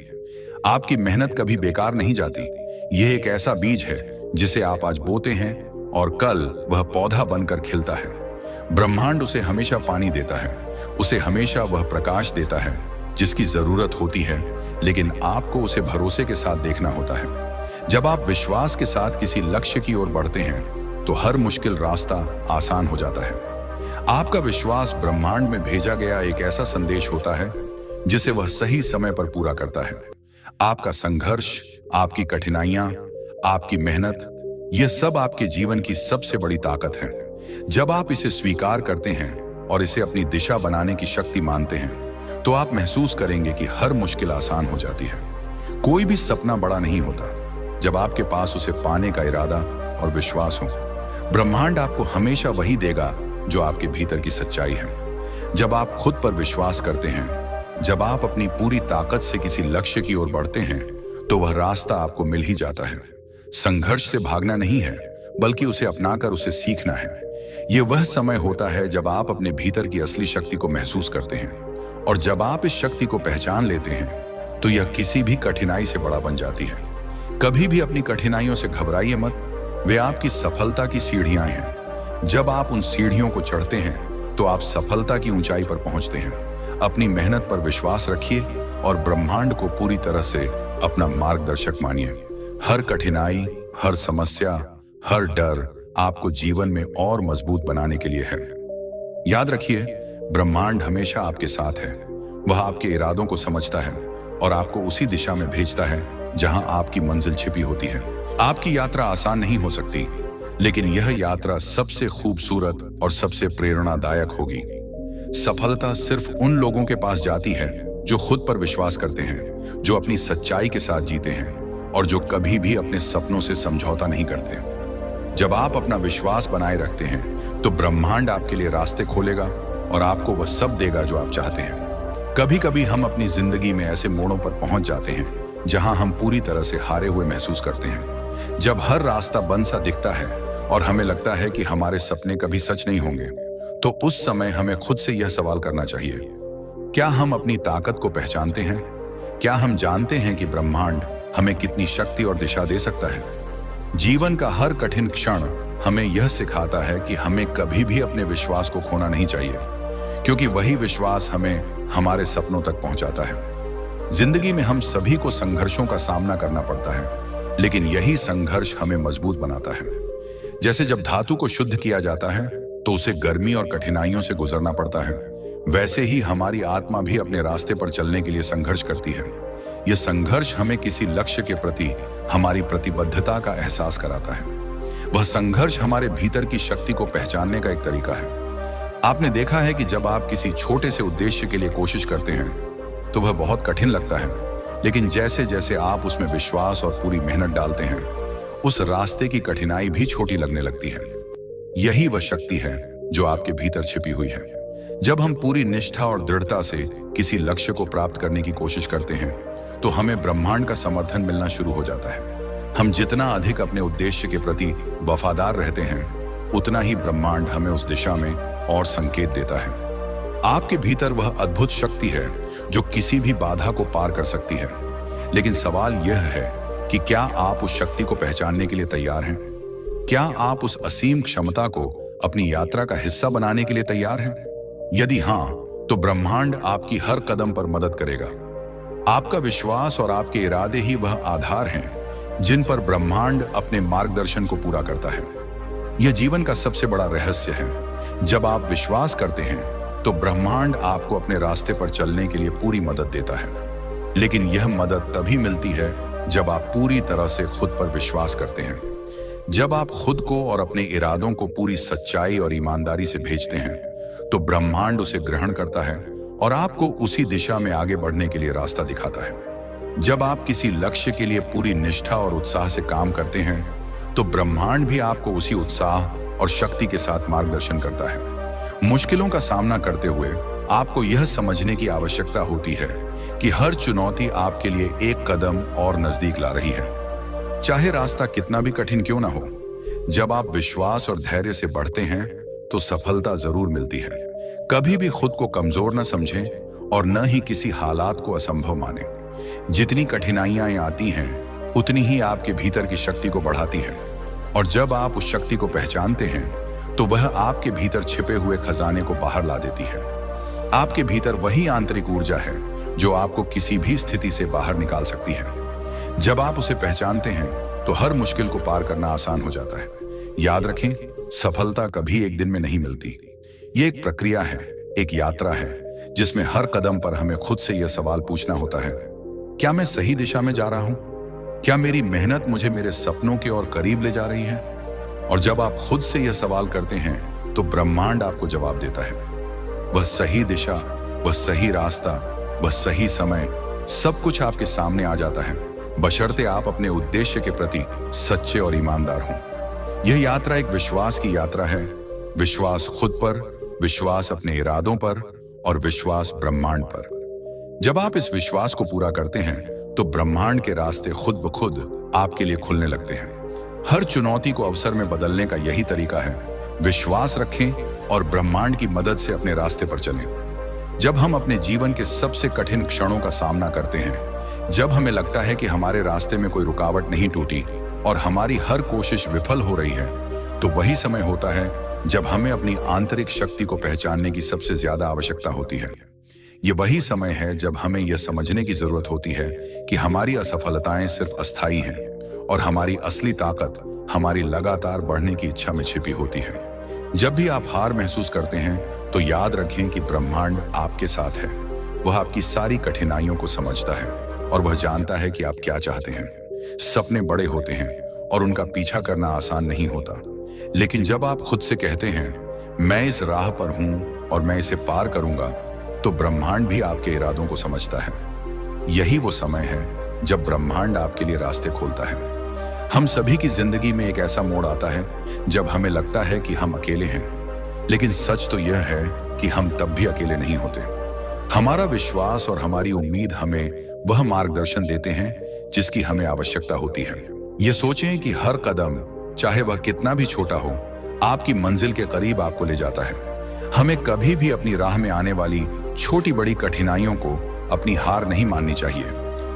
आपकी मेहनत कभी बेकार नहीं जाती। यह एक ऐसा बीज है जिसे आप आज बोते हैं और कल वह पौधा बनकर खिलता है। ब्रह्मांड उसे हमेशा पानी देता है, उसे हमेशा वह प्रकाश देता है जिसकी जरूरत होती है, लेकिन आपको उसे भरोसे के साथ देखना होता है। जब आप विश्वास के साथ किसी लक्ष्य की ओर बढ़ते हैं तो हर मुश्किल रास्ता आसान हो जाता है। आपका विश्वास ब्रह्मांड में भेजा गया एक ऐसा संदेश होता है जिसे वह सही समय पर पूरा करता है। आपका संघर्ष, आपकी कठिनाइयां, आपकी मेहनत, यह सब आपके जीवन की सबसे बड़ी ताकत है। जब आप इसे स्वीकार करते हैं और इसे अपनी दिशा बनाने की शक्ति मानते हैं तो आप महसूस करेंगे कि हर मुश्किल आसान हो जाती है। कोई भी सपना बड़ा नहीं होता जब आपके पास उसे पाने का इरादा और विश्वास हो। ब्रह्मांड आपको हमेशा वही देगा जो आपके भीतर की सच्चाई है। जब आप खुद पर विश्वास करते हैं, जब आप अपनी पूरी ताकत से किसी लक्ष्य की ओर बढ़ते हैं तो वह रास्ता आपको मिल ही जाता है। संघर्ष से भागना नहीं है, बल्कि उसे अपनाकर उसे सीखना है। यह वह समय होता है जब आप अपने भीतर की असली शक्ति को महसूस करते हैं, और जब आप इस शक्ति को पहचान लेते हैं तो यह किसी भी कठिनाई से बड़ा बन जाती है। कभी भी अपनी कठिनाइयों से घबराइए मत, वे आपकी सफलता की सीढ़ियां हैं। जब आप उन सीढ़ियों को चढ़ते हैं तो आप सफलता की ऊंचाई पर पहुंचते हैं। अपनी मेहनत पर विश्वास रखिए और ब्रह्मांड को पूरी तरह से अपना मार्गदर्शक मानिए। हर कठिनाई, हर समस्या, हर डर आपको जीवन में और मजबूत बनाने के लिए है। याद रखिए, ब्रह्मांड हमेशा आपके साथ है। वह आपके इरादों को समझता है और आपको उसी दिशा में भेजता है जहां आपकी मंजिल छिपी होती है। आपकी यात्रा आसान नहीं हो सकती, लेकिन यह यात्रा सबसे खूबसूरत और सबसे प्रेरणादायक होगी। सफलता सिर्फ उन लोगों के पास जाती है जो खुद पर विश्वास करते हैं, जो अपनी सच्चाई के साथ जीते हैं और जो कभी भी अपने सपनों से समझौता नहीं करते। जब आप अपना विश्वास बनाए रखते हैं तो ब्रह्मांड आपके लिए रास्ते खोलेगा और आपको वह सब देगा जो आप चाहते हैं। कभी कभी हम अपनी जिंदगी में ऐसे मोड़ों पर पहुंच जाते हैं जहां हम पूरी तरह से हारे हुए महसूस करते हैं। जब हर रास्ता बंद सा दिखता है और हमें लगता है कि हमारे सपने कभी सच नहीं होंगे, तो उस समय हमें खुद से यह सवाल करना चाहिए, क्या हम अपनी ताकत को पहचानते हैं? क्या हम जानते हैं कि ब्रह्मांड हमें कितनी शक्ति और दिशा दे सकता है? जीवन का हर कठिन क्षण हमें यह सिखाता है कि हमें कभी भी अपने विश्वास को खोना नहीं चाहिए, क्योंकि वही विश्वास हमें हमारे सपनों तक पहुंचाता है। जिंदगी में हम सभी को संघर्षों का सामना करना पड़ता है, लेकिन यही संघर्ष हमें मजबूत बनाता है। जैसे जब धातु को शुद्ध किया जाता है तो उसे गर्मी और कठिनाइयों से गुजरना पड़ता है, वैसे ही हमारी आत्मा भी अपने रास्ते पर चलने के लिए संघर्ष करती है। यह संघर्ष हमें किसी लक्ष्य के प्रति हमारी प्रतिबद्धता का एहसास कराता है। वह संघर्ष हमारे भीतर की शक्ति को पहचानने का एक तरीका है। आपने देखा है कि जब आप किसी छोटे से उद्देश्य के लिए कोशिश करते हैं तो वह बहुत कठिन लगता है, लेकिन जैसे जैसे आप उसमें विश्वास और पूरी मेहनत डालते हैं, उस रास्ते की कठिनाई भी छोटी लगने लगती है। यही वह शक्ति है जो आपके भीतर छिपी हुई है। जब हम पूरी निष्ठा और दृढ़ता से किसी लक्ष्य को प्राप्त करने की कोशिश करते हैं तो हमें ब्रह्मांड का समर्थन मिलना शुरू हो जाता है। हम जितना अधिक अपने उद्देश्य के प्रति वफादार रहते हैं, उतना ही ब्रह्मांड हमें उस दिशा में और संकेत देता है। आपके भीतर वह अद्भुत शक्ति है जो किसी भी बाधा को पार कर सकती है। लेकिन सवाल यह है कि क्या आप उस शक्ति को पहचानने के लिए तैयार हैं? क्या आप उस असीम क्षमता को अपनी यात्रा का हिस्सा बनाने के लिए तैयार हैं? यदि हां, तो ब्रह्मांड आपकी हर कदम पर मदद करेगा। आपका विश्वास और आपके इरादे ही वह आधार हैं जिन पर ब्रह्मांड अपने मार्गदर्शन को पूरा करता है। यह जीवन का सबसे बड़ा रहस्य है। जब आप विश्वास करते हैं तो ब्रह्मांड आपको अपने रास्ते पर चलने के लिए पूरी मदद देता है। लेकिन यह मदद तभी मिलती है जब आप पूरी तरह से खुद पर विश्वास करते हैं। जब आप खुद को और अपने इरादों को पूरी सच्चाई और ईमानदारी से भेजते हैं, तो ब्रह्मांड उसे ग्रहण करता है और आपको उसी दिशा में आगे बढ़ने के लिए रास्ता दिखाता है। जब आप किसी लक्ष्य के लिए पूरी निष्ठा और उत्साह से काम करते हैं, तो ब्रह्मांड भी आपको उसी उत्साह और शक्ति के साथ मार्गदर्शन करता है। मुश्किलों का सामना करते हुए आपको यह समझने की आवश्यकता होती है कि हर चुनौती आपके लिए एक कदम और नजदीक ला रही है, चाहे रास्ता कितना भी कठिन क्यों ना हो। जब आप विश्वास और धैर्य से बढ़ते हैं तो सफलता जरूर मिलती है। कभी भी खुद को कमजोर न समझें और न ही किसी हालात को असंभव माने। जितनी कठिनाइयां आती हैं, उतनी ही आपके भीतर की शक्ति को बढ़ाती हैं। और जब आप उस शक्ति को पहचानते हैं, तो वह आपके भीतर छिपे हुए खजाने को बाहर ला देती है। आपके भीतर वही आंतरिक ऊर्जा है जो आपको किसी भी स्थिति से बाहर निकाल सकती है। जब आप उसे पहचानते हैं, तो हर मुश्किल को पार करना आसान हो जाता है। याद रखें, सफलता कभी एक दिन में नहीं मिलती। ये एक प्रक्रिया है, एक यात्रा है, जिसमें हर कदम पर हमें खुद से यह सवाल पूछना होता है, क्या मैं सही दिशा में जा रहा हूं? क्या मेरी मेहनत मुझे मेरे सपनों के और करीब ले जा रही है? और जब आप खुद से यह सवाल करते हैं, तो ब्रह्मांड आपको जवाब देता है। वह सही दिशा, वह सही रास्ता, वह सही समय, सब कुछ आपके सामने आ जाता है, बशर्ते आप अपने उद्देश्य के प्रति सच्चे और ईमानदार हों। यह यात्रा एक विश्वास की यात्रा है। विश्वास खुद पर, विश्वास अपने इरादों पर और विश्वास ब्रह्मांड पर। जब आप इस विश्वास को पूरा करते हैं, तो ब्रह्मांड के रास्ते खुद ब खुद आपके लिए खुलने लगते हैं। हर चुनौती को अवसर में बदलने का यही तरीका है। विश्वास रखें और ब्रह्मांड की मदद से अपने रास्ते पर चलें। जब हम अपने जीवन के सबसे कठिन क्षणों का सामना करते हैं, जब हमें लगता है कि हमारे रास्ते में कोई रुकावट नहीं टूटी और हमारी हर कोशिश विफल हो रही है, तो वही समय होता है जब हमें अपनी आंतरिक शक्ति को पहचानने की सबसे ज्यादा आवश्यकता होती है। ये वही समय है जब हमें यह समझने की जरूरत होती है कि हमारी असफलताएं सिर्फ अस्थायी हैं और हमारी असली ताकत हमारी लगातार बढ़ने की इच्छा में छिपी होती है। जब भी आप हार महसूस करते हैं, तो याद रखें कि ब्रह्मांड आपके साथ है। वह आपकी सारी कठिनाइयों को समझता है और वह जानता है कि आप क्या चाहते हैं। सपने बड़े होते हैं और उनका पीछा करना आसान नहीं होता, लेकिन जब आप खुद से कहते हैं, मैं इस राह पर हूं और मैं इसे पार करूंगा, तो ब्रह्मांड भी आपके इरादों को समझता है। यही वो समय है जब ब्रह्मांड आपके लिए रास्ते खोलता है। हम सभी की जिंदगी में एक ऐसा मोड़ आता है जब हमें लगता है कि हम अकेले हैं, लेकिन सच तो यह है कि हम तब भी अकेले नहीं होते। हमारा विश्वास और हमारी उम्मीद हमें वह मार्गदर्शन देते हैं जिसकी हमें आवश्यकता होती है। ये सोचें कि हर कदम, चाहे वह कितना भी छोटा हो, आपकी मंजिल के करीब आपको ले जाता है। हमें कभी भी अपनी राह में आने वाली छोटी बड़ी कठिनाइयों को अपनी हार नहीं माननी चाहिए।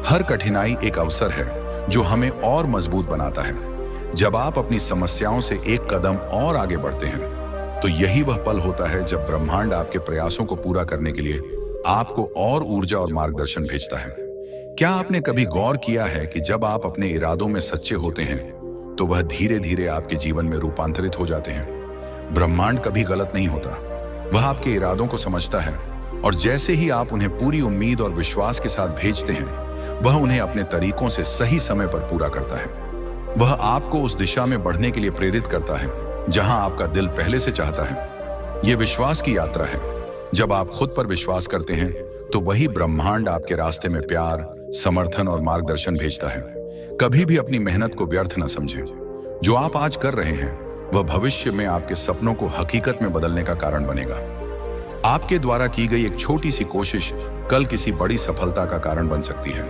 हर कठिनाई एक अवसर है जो हमें और मजबूत बनाता है। जब आप अपनी समस्याओं से एक कदम और आगे बढ़ते हैं, तो यही वह पल होता है जब ब्रह्मांड आपके प्रयासों को पूरा करने के लिए आपको और ऊर्जा और मार्गदर्शन भेजता है। क्या आपने कभी गौर किया है कि जब आप अपने इरादों में सच्चे होते हैं, तो वह धीरे धीरे आपके जीवन में रूपांतरित हो जाते हैं। ब्रह्मांड कभी गलत नहीं होता, वह आपके इरादों को समझता है और जैसे ही आप उन्हें पूरी उम्मीद और विश्वास के साथ भेजते हैं, वह उन्हें अपने तरीकों से सही समय पर पूरा करता है। वह आपको उस दिशा में बढ़ने के लिए प्रेरित करता है जहां आपका दिल पहले से चाहता है। यह विश्वास की यात्रा है। जब आप खुद पर विश्वास करते हैं, तो वही ब्रह्मांड आपके रास्ते में प्यार, समर्थन और मार्गदर्शन भेजता है। कभी भी अपनी मेहनत को व्यर्थ न समझें। जो आप आज कर रहे हैं, वह भविष्य में आपके सपनों को हकीकत में बदलने का कारण बनेगा। आपके द्वारा की गई एक छोटी सी कोशिश कल किसी बड़ी सफलता का कारण बन सकती है।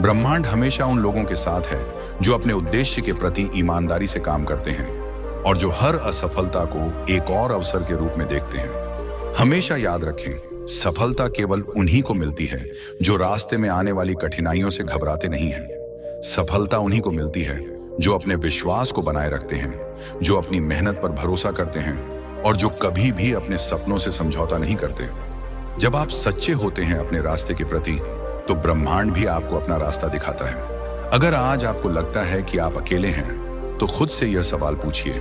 ब्रह्मांड हमेशा उन लोगों के साथ है जो अपने उद्देश्य के प्रति ईमानदारी से काम करते हैं और जो हर असफलता को एक और अवसर के रूप में देखते हैं। हमेशा याद रखें, सफलता केवल उन्हीं को मिलती है जो रास्ते में आने वाली कठिनाइयों से घबराते नहीं हैं। सफलता उन्हीं को मिलती है जो अपने विश्वास को बनाए रखते हैं, जो अपनी मेहनत पर भरोसा करते हैं और जो कभी भी अपने सपनों से समझौता नहीं करते। जब आप सच्चे होते हैं अपने रास्ते के प्रति, तो ब्रह्मांड भी आपको अपना रास्ता दिखाता है। अगर आज आपको लगता है कि आप अकेले हैं, तो खुद से यह सवाल पूछिए,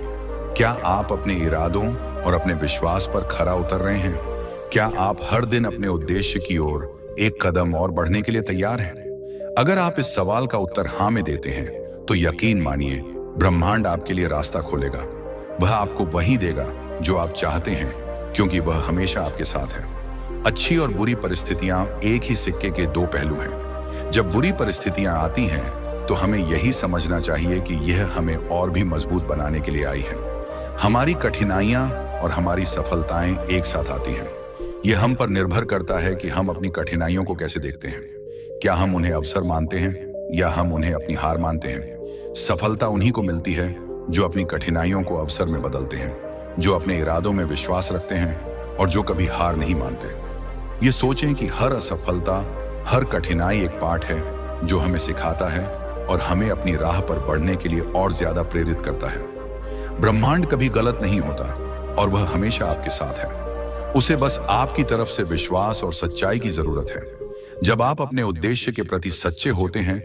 क्या आप अपने इरादों और अपने विश्वास पर खरा उतर रहे हैं? क्या आप हर दिन अपने उद्देश्य की ओर एक कदम और बढ़ने के लिए तैयार हैं? अगर आप इस सवाल का उत्तर हाँ में देते हैं, तो यकीन मानिए, ब्रह्मांड आपके लिए रास्ता खोलेगा। वह आपको वही देगा जो आप चाहते हैं, क्योंकि वह हमेशा आपके साथ है। अच्छी और बुरी परिस्थितियां एक ही सिक्के के दो पहलू हैं। जब बुरी परिस्थितियां आती हैं, तो हमें यही समझना चाहिए कि यह हमें और भी मजबूत बनाने के लिए आई है। हमारी कठिनाइयां और हमारी सफलताएं एक साथ आती हैं। यह हम पर निर्भर करता है कि हम अपनी कठिनाइयों को कैसे देखते हैं। क्या हम उन्हें अवसर मानते हैं या हम उन्हें अपनी हार मानते हैं? सफलता उन्हीं को मिलती है जो अपनी कठिनाइयों को अवसर में बदलते हैं, जो अपने इरादों में विश्वास रखते हैं और जो कभी हार नहीं मानते। ये सोचें कि हर असफलता, हर कठिनाई एक पाठ है जो हमें सिखाता है और हमें अपनी राह पर बढ़ने के लिए और ज्यादा प्रेरित करता है। ब्रह्मांड कभी गलत नहीं होता और वह हमेशा आपके साथ है। उसे बस आपकी तरफ से विश्वास और सच्चाई की जरूरत है। जब आप अपने उद्देश्य के प्रति सच्चे होते हैं,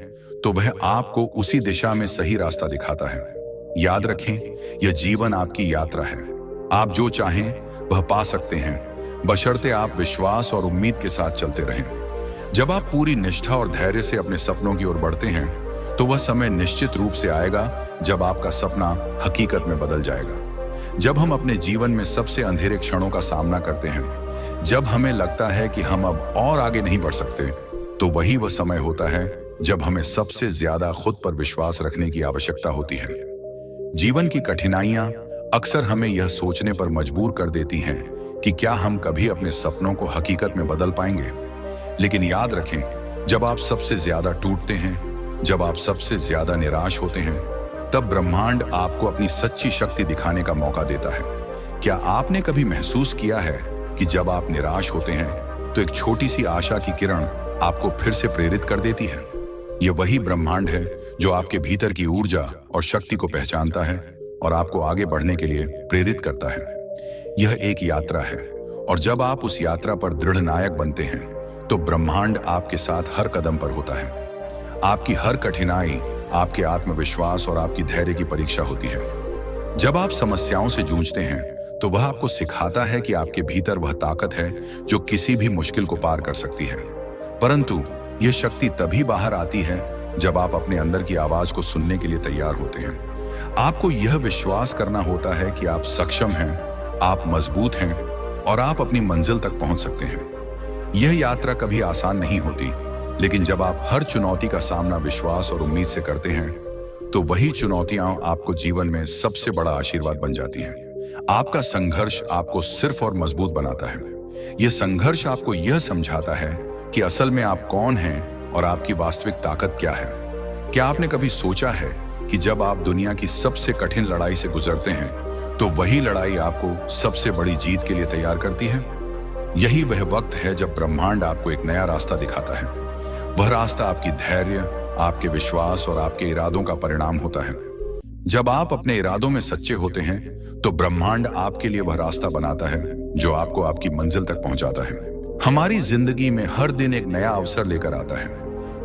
तो वह आपको उसी दिशा में सही रास्ता दिखाता है। याद रखें, यह जीवन आपकी यात्रा है। आप जो चाहें वह पा सकते हैं, बशर्ते आप विश्वास और उम्मीद के साथ चलते रहें। जब आप पूरी निष्ठा और धैर्य से अपने सपनों की ओर बढ़ते हैं, तो वह समय निश्चित रूप से आएगा जब आपका सपना हकीकत में बदल जाएगा। जब हम अपने जीवन में सबसे अंधेरे क्षणों का सामना करते हैं, जब हमें लगता है कि हम अब और आगे नहीं बढ़ सकते, तो वही वह समय होता है जब हमें सबसे ज्यादा खुद पर विश्वास रखने की आवश्यकता होती है। जीवन की कठिनाइयां अक्सर हमें यह सोचने पर मजबूर कर देती हैं कि क्या हम कभी अपने सपनों को हकीकत में बदल पाएंगे। लेकिन याद रखें, जब आप सबसे ज्यादा टूटते हैं, जब आप सबसे ज्यादा निराश होते हैं, तब ब्रह्मांड आपको अपनी सच्ची शक्ति दिखाने का मौका देता है। क्या आपने कभी महसूस किया है कि जब आप निराश होते हैं, तो एक छोटी सी आशा की किरण आपको फिर से प्रेरित कर देती है? यह वही ब्रह्मांड है जो आपके भीतर की ऊर्जा और शक्ति को पहचानता है और आपको आगे बढ़ने के लिए प्रेरित करता है। यह एक यात्रा है, और जब आप उस यात्रा पर दृढ़ नायक बनते हैं, तो ब्रह्मांड आपके साथ हर कदम पर होता है। आपकी हर कठिनाई आपके आत्मविश्वास और आपकी धैर्य की परीक्षा होती है। जब आप समस्याओं से जूझते हैं, तो वह आपको सिखाता है कि आपके भीतर वह ताकत है जो किसी भी मुश्किल को पार कर सकती है। परंतु यह शक्ति तभी बाहर आती है जब आप अपने अंदर की आवाज को सुनने के लिए तैयार होते हैं। आपको यह विश्वास करना होता है कि आप सक्षम हैं, आप मजबूत हैं और आप अपनी मंजिल तक पहुंच सकते हैं। यह यात्रा कभी आसान नहीं होती, लेकिन जब आप हर चुनौती का सामना विश्वास और उम्मीद से करते हैं, तो वही चुनौतियां आपको जीवन में सबसे बड़ा आशीर्वाद बन जाती हैं। आपका संघर्ष आपको सिर्फ और मजबूत बनाता है। यह संघर्ष आपको यह समझाता है कि असल में आप कौन हैं और आपकी वास्तविक ताकत क्या है। क्या आपने कभी सोचा है कि जब आप दुनिया की सबसे कठिन लड़ाई से गुजरते हैं, तो वही लड़ाई आपको सबसे बड़ी जीत के लिए तैयार करती है? यही वह वक्त है जब ब्रह्मांड आपको एक नया रास्ता दिखाता है। वह रास्ता आपकी धैर्य, आपके विश्वास और आपके इरादों का परिणाम होता है। जब आप अपने इरादों में सच्चे होते हैं, तो ब्रह्मांड आपके लिए वह रास्ता बनाता है जो आपको आपकी मंजिल तक पहुंचाता है। हमारी जिंदगी में हर दिन एक नया अवसर लेकर आता है।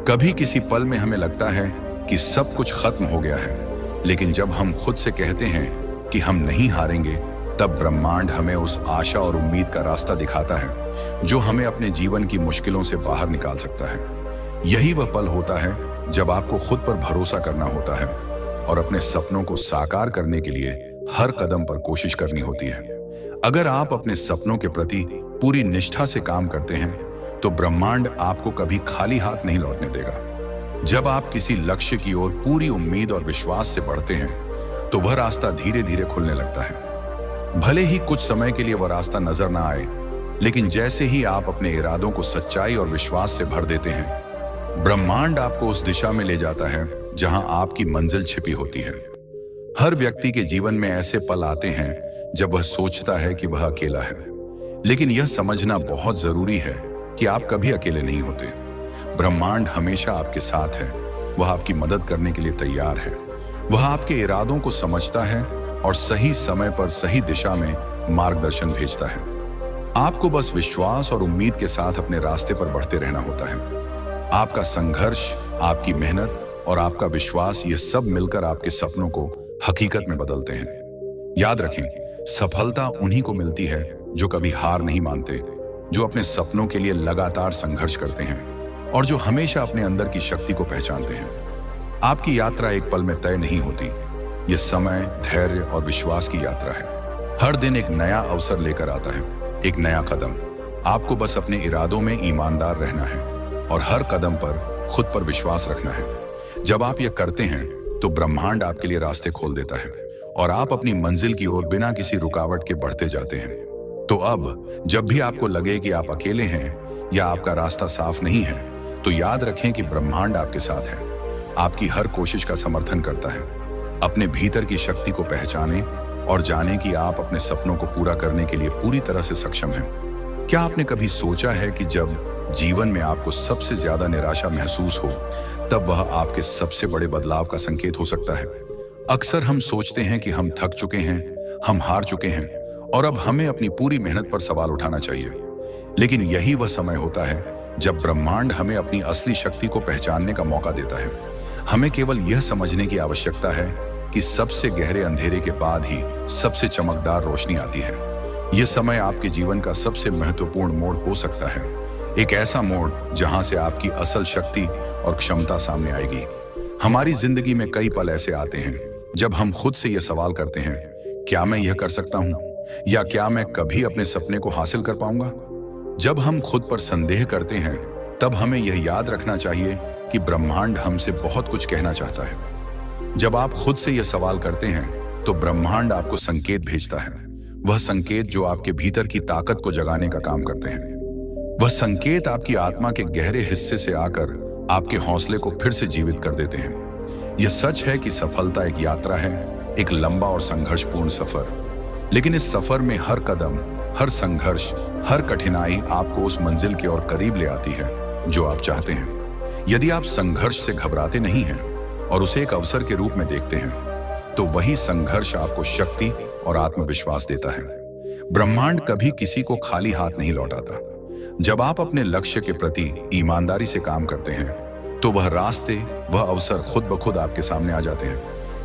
कभी किसी पल में हमें लगता है कि सब कुछ खत्म हो गया है, लेकिन जब हम खुद से कहते हैं कि हम नहीं हारेंगे, तब ब्रह्मांड हमें उस आशा और उम्मीद का रास्ता दिखाता है जो हमें अपने जीवन की मुश्किलों से बाहर निकाल सकता है। यही वह पल होता है जब आपको खुद पर भरोसा करना होता है और अपने सपनों को साकार करने के लिए हर कदम पर कोशिश करनी होती है। अगर आप अपने सपनों के प्रति पूरी निष्ठा से काम करते हैं, तो ब्रह्मांड आपको कभी खाली हाथ नहीं लौटने देगा। जब आप किसी लक्ष्य की ओर पूरी उम्मीद और विश्वास से बढ़ते हैं, तो वह रास्ता धीरे धीरे खुलने लगता है। भले ही कुछ समय के लिए वह रास्ता नजर ना आए, लेकिन जैसे ही आप अपने इरादों को सच्चाई और विश्वास से भर देते हैं, ब्रह्मांड आपको उस दिशा में ले जाता है जहां आपकी मंजिल छिपी होती है। हर व्यक्ति के जीवन में ऐसे पल आते हैं जब वह सोचता है कि वह अकेला है, लेकिन यह समझना बहुत जरूरी है कि आप कभी अकेले नहीं होते। ब्रह्मांड हमेशा आपके साथ है, वह आपकी मदद करने के लिए तैयार है। वह आपके इरादों को समझता है और सही समय पर सही दिशा में मार्गदर्शन भेजता है। आपको बस विश्वास और उम्मीद के साथ अपने रास्ते पर बढ़ते रहना होता है। आपका संघर्ष, आपकी मेहनत और आपका विश्वास, ये सब मिलकर आपके सपनों को हकीकत में बदलते हैं। याद रखें, सफलता उन्हीं को मिलती है जो कभी हार नहीं मानते, जो अपने सपनों के लिए लगातार संघर्ष करते हैं और जो हमेशा अपने अंदर की शक्ति को पहचानते हैं। आपकी यात्रा एक पल में तय नहीं होती। यह समय, धैर्य और विश्वास की यात्रा है। हर दिन एक नया अवसर लेकर आता है, एक नया कदम। आपको बस अपने इरादों में ईमानदार रहना है और हर कदम पर खुद पर विश्वास रखना है। जब आप ये करते हैं तो ब्रह्मांड आपके लिए रास्ते खोल देता है और आप अपनी मंजिल की ओर बिना किसी रुकावट के बढ़ते जाते हैं। तो अब जब भी आपको लगे कि आप अकेले हैं या आपका रास्ता साफ नहीं है, तो याद रखें कि ब्रह्मांड आपके साथ है, आपकी हर कोशिश का समर्थन करता है। अपने भीतर की शक्ति को पहचानें और जानें कि आप अपने सपनों को पूरा करने के लिए पूरी तरह से सक्षम हैं। क्या आपने कभी सोचा है कि जब जीवन में आपको सबसे ज्यादा निराशा महसूस हो, तब वह आपके सबसे बड़े बदलाव का संकेत हो सकता है? अक्सर हम सोचते हैं कि हम थक चुके हैं, हम हार चुके हैं और अब हमें अपनी पूरी मेहनत पर सवाल उठाना चाहिए। लेकिन यही वह समय होता है जब ब्रह्मांड हमें अपनी असली शक्ति को पहचानने का मौका देता है। हमें केवल यह समझने की आवश्यकता है कि सबसे गहरे अंधेरे के बाद ही सबसे चमकदार रोशनी आती है। यह समय आपके जीवन का सबसे महत्वपूर्ण मोड़ हो सकता है, एक ऐसा मोड़ जहां से आपकी असल शक्ति और क्षमता सामने आएगी। हमारी जिंदगी में कई पल ऐसे आते हैं जब हम खुद से यह सवाल करते हैं, क्या मैं यह कर सकता हूं, या क्या मैं कभी अपने सपने को हासिल कर पाऊंगा? जब हम खुद पर संदेह करते हैं, तब हमें यह याद रखना चाहिए कि ब्रह्मांड हमसे बहुत कुछ कहना चाहता है। जब आप खुद से यह सवाल करते हैं, तो ब्रह्मांड आपको संकेत भेजता है। वह संकेत जो आपके भीतर की ताकत को जगाने का काम करते हैं। वह संकेत आपकी आत्मा के गहरे हिस्से से आकर आपके हौसले को फिर से जीवित कर देते हैं। यह सच है कि सफलता एक यात्रा है, एक लंबा और संघर्षपूर्ण सफर। लेकिन इस सफर में हर कदम, हर संघर्ष, हर कठिनाई आपको उस मंजिल की ओर करीब ले आती है जो आप चाहते हैं। यदि आप संघर्ष से घबराते नहीं हैं और उसे एक अवसर के रूप में देखते हैं, तो वही संघर्ष आपको शक्ति और आत्मविश्वास देता है। ब्रह्मांड कभी किसी को खाली हाथ नहीं लौटाता। जब आप अपने लक्ष्य के प्रति ईमानदारी से काम करते हैं, तो वह रास्ते, वह अवसर खुद ब खुद आपके सामने आ जाते हैं।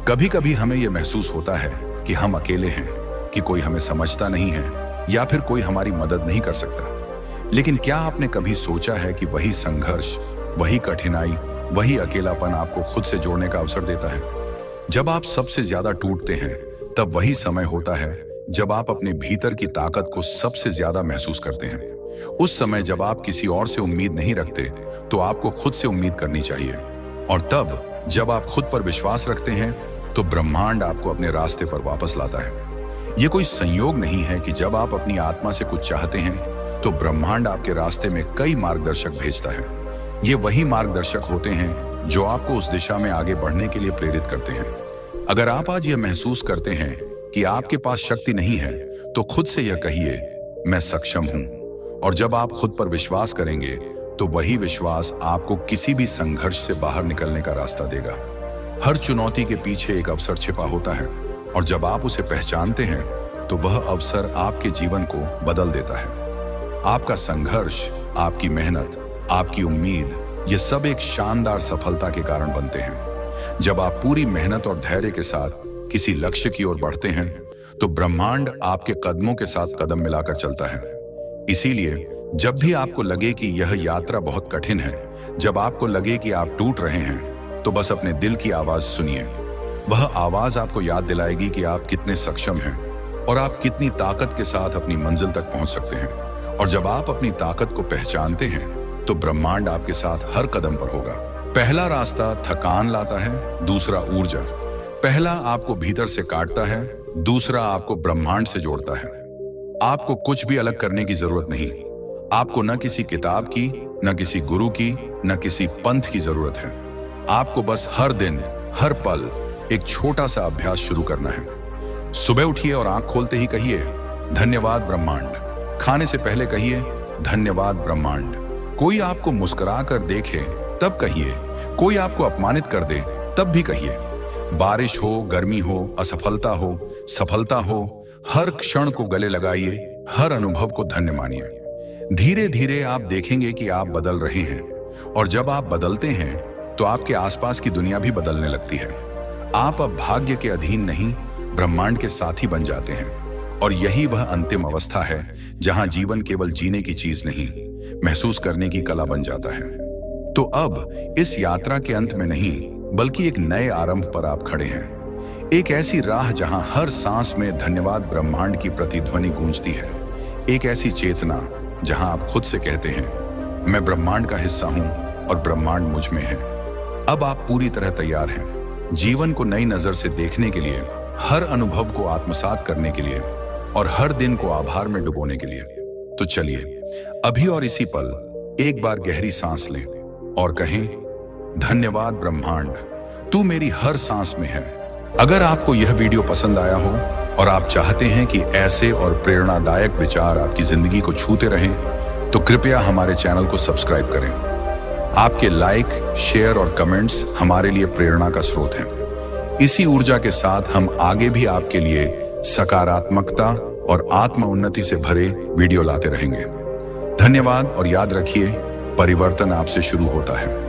कभी कभी हमें यह महसूस होता है कि हम अकेले हैं, कि कोई हमें समझता नहीं है या फिर कोई हमारी मदद नहीं कर सकता। लेकिन क्या आपने कभी सोचा है कि वही संघर्ष, वही कठिनाई, वही अकेलापन आपको खुद से जोड़ने का अवसर देता है? जब आप सबसे ज्यादा टूटते हैं, तब वही समय होता है जब आप अपने भीतर की ताकत को सबसे ज्यादा महसूस करते हैं। उस समय जब आप किसी और से उम्मीद नहीं रखते, तो आपको खुद से उम्मीद करनी चाहिए। और तब जब आप खुद पर विश्वास रखते हैं, तो ब्रह्मांड आपको अपने रास्ते पर वापस लाता है। यह कोई संयोग नहीं है कि जब आप अपनी आत्मा से कुछ चाहते हैं, तो ब्रह्मांड आपके रास्ते में कई मार्गदर्शक भेजता है। ये वही मार्गदर्शक होते हैं जो आपको उस दिशा में आगे बढ़ने के लिए प्रेरित करते हैं। अगर आप आज यह महसूस करते हैं कि आपके पास शक्ति नहीं है, तो खुद से यह कहिए, मैं सक्षम हूं। और जब आप खुद पर विश्वास करेंगे, तो वही विश्वास आपको किसी भी संघर्ष से बाहर निकलने का रास्ता देगा। हर चुनौती के पीछे एक अवसर छिपा होता है, और जब आप उसे पहचानते हैं, तो वह अवसर आपके जीवन को बदल देता है। आपका संघर्ष, आपकी मेहनत, आपकी उम्मीद, ये सब एक शानदार सफलता के कारण बनते हैं। जब आप पूरी मेहनत और धैर्य के साथ किसी लक्ष्य की ओर बढ़ते हैं, तो ब्रह्मांड आपके कदमों के साथ कदम मिलाकर चलता है। इसीलिए जब भी आपको लगे कि यह यात्रा बहुत कठिन है, जब आपको लगे कि आप टूट रहे हैं, तो बस अपने दिल की आवाज सुनिए। वह आवाज आपको याद दिलाएगी कि आप कितने सक्षम हैं और आप कितनी ताकत के साथ अपनी मंजिल तक पहुंच सकते हैं। और जब आप अपनी ताकत को पहचानते हैं, तो ब्रह्मांड आपके साथ हर कदम पर होगा। पहला रास्ता थकान लाता है, दूसरा ऊर्जा। पहला आपको भीतर से काटता है, दूसरा आपको ब्रह्मांड से जोड़ता है। आपको कुछ भी अलग करने की जरूरत नहीं। आपको न किसी किताब की, न किसी गुरु की, न किसी पंथ की जरूरत है। आपको बस हर दिन, हर पल एक छोटा सा अभ्यास शुरू करना है। सुबह उठिए और आंख खोलते ही कहिए, धन्यवाद ब्रह्मांड। खाने से पहले कहिए, धन्यवाद ब्रह्मांड। कोई आपको मुस्कुरा कर देखे तब कहिए, कोई आपको अपमानित कर दे तब भी कहिए। बारिश हो, गर्मी हो, असफलता हो, सफलता हो, हर क्षण को गले लगाइए, हर अनुभव को धन्य मानिए। धीरे धीरे आप देखेंगे कि आप बदल रहे हैं, और जब आप बदलते हैं तो आपके आसपास की दुनिया भी बदलने लगती है। आप अब भाग्य के अधीन नहीं, ब्रह्मांड के साथी बन जाते हैं। और यही वह अंतिम अवस्था है जहां जीवन केवल जीने की चीज नहीं, महसूस करने की कला बन जाता है। तो अब इस यात्रा के अंत में नहीं, बल्कि एक नए आरंभ पर आप खड़े हैं। एक ऐसी राह जहां हर सांस में धन्यवाद ब्रह्मांड की प्रतिध्वनि गूंजती है। एक ऐसी चेतना जहां आप खुद से कहते हैं, मैं ब्रह्मांड का हिस्सा हूं और ब्रह्मांड मुझ में है। अब आप पूरी तरह तैयार हैं, जीवन को नई नजर से देखने के लिए, हर अनुभव को आत्मसात करने के लिए और हर दिन को आभार में डुबोने के लिए। तो चलिए अभी और इसी पल एक बार गहरी सांस लें और कहें, धन्यवाद ब्रह्मांड, तू मेरी हर सांस में है। अगर आपको यह वीडियो पसंद आया हो और आप चाहते हैं कि ऐसे और प्रेरणादायक विचार आपकी जिंदगी को छूते रहें, तो कृपया हमारे चैनल को सब्सक्राइब करें। आपके लाइक, शेयर और कमेंट्स हमारे लिए प्रेरणा का स्रोत हैं। इसी ऊर्जा के साथ हम आगे भी आपके लिए सकारात्मकता और आत्म उन्नति से भरे वीडियो लाते रहेंगे। धन्यवाद और याद रखिए, परिवर्तन आपसे शुरू होता है।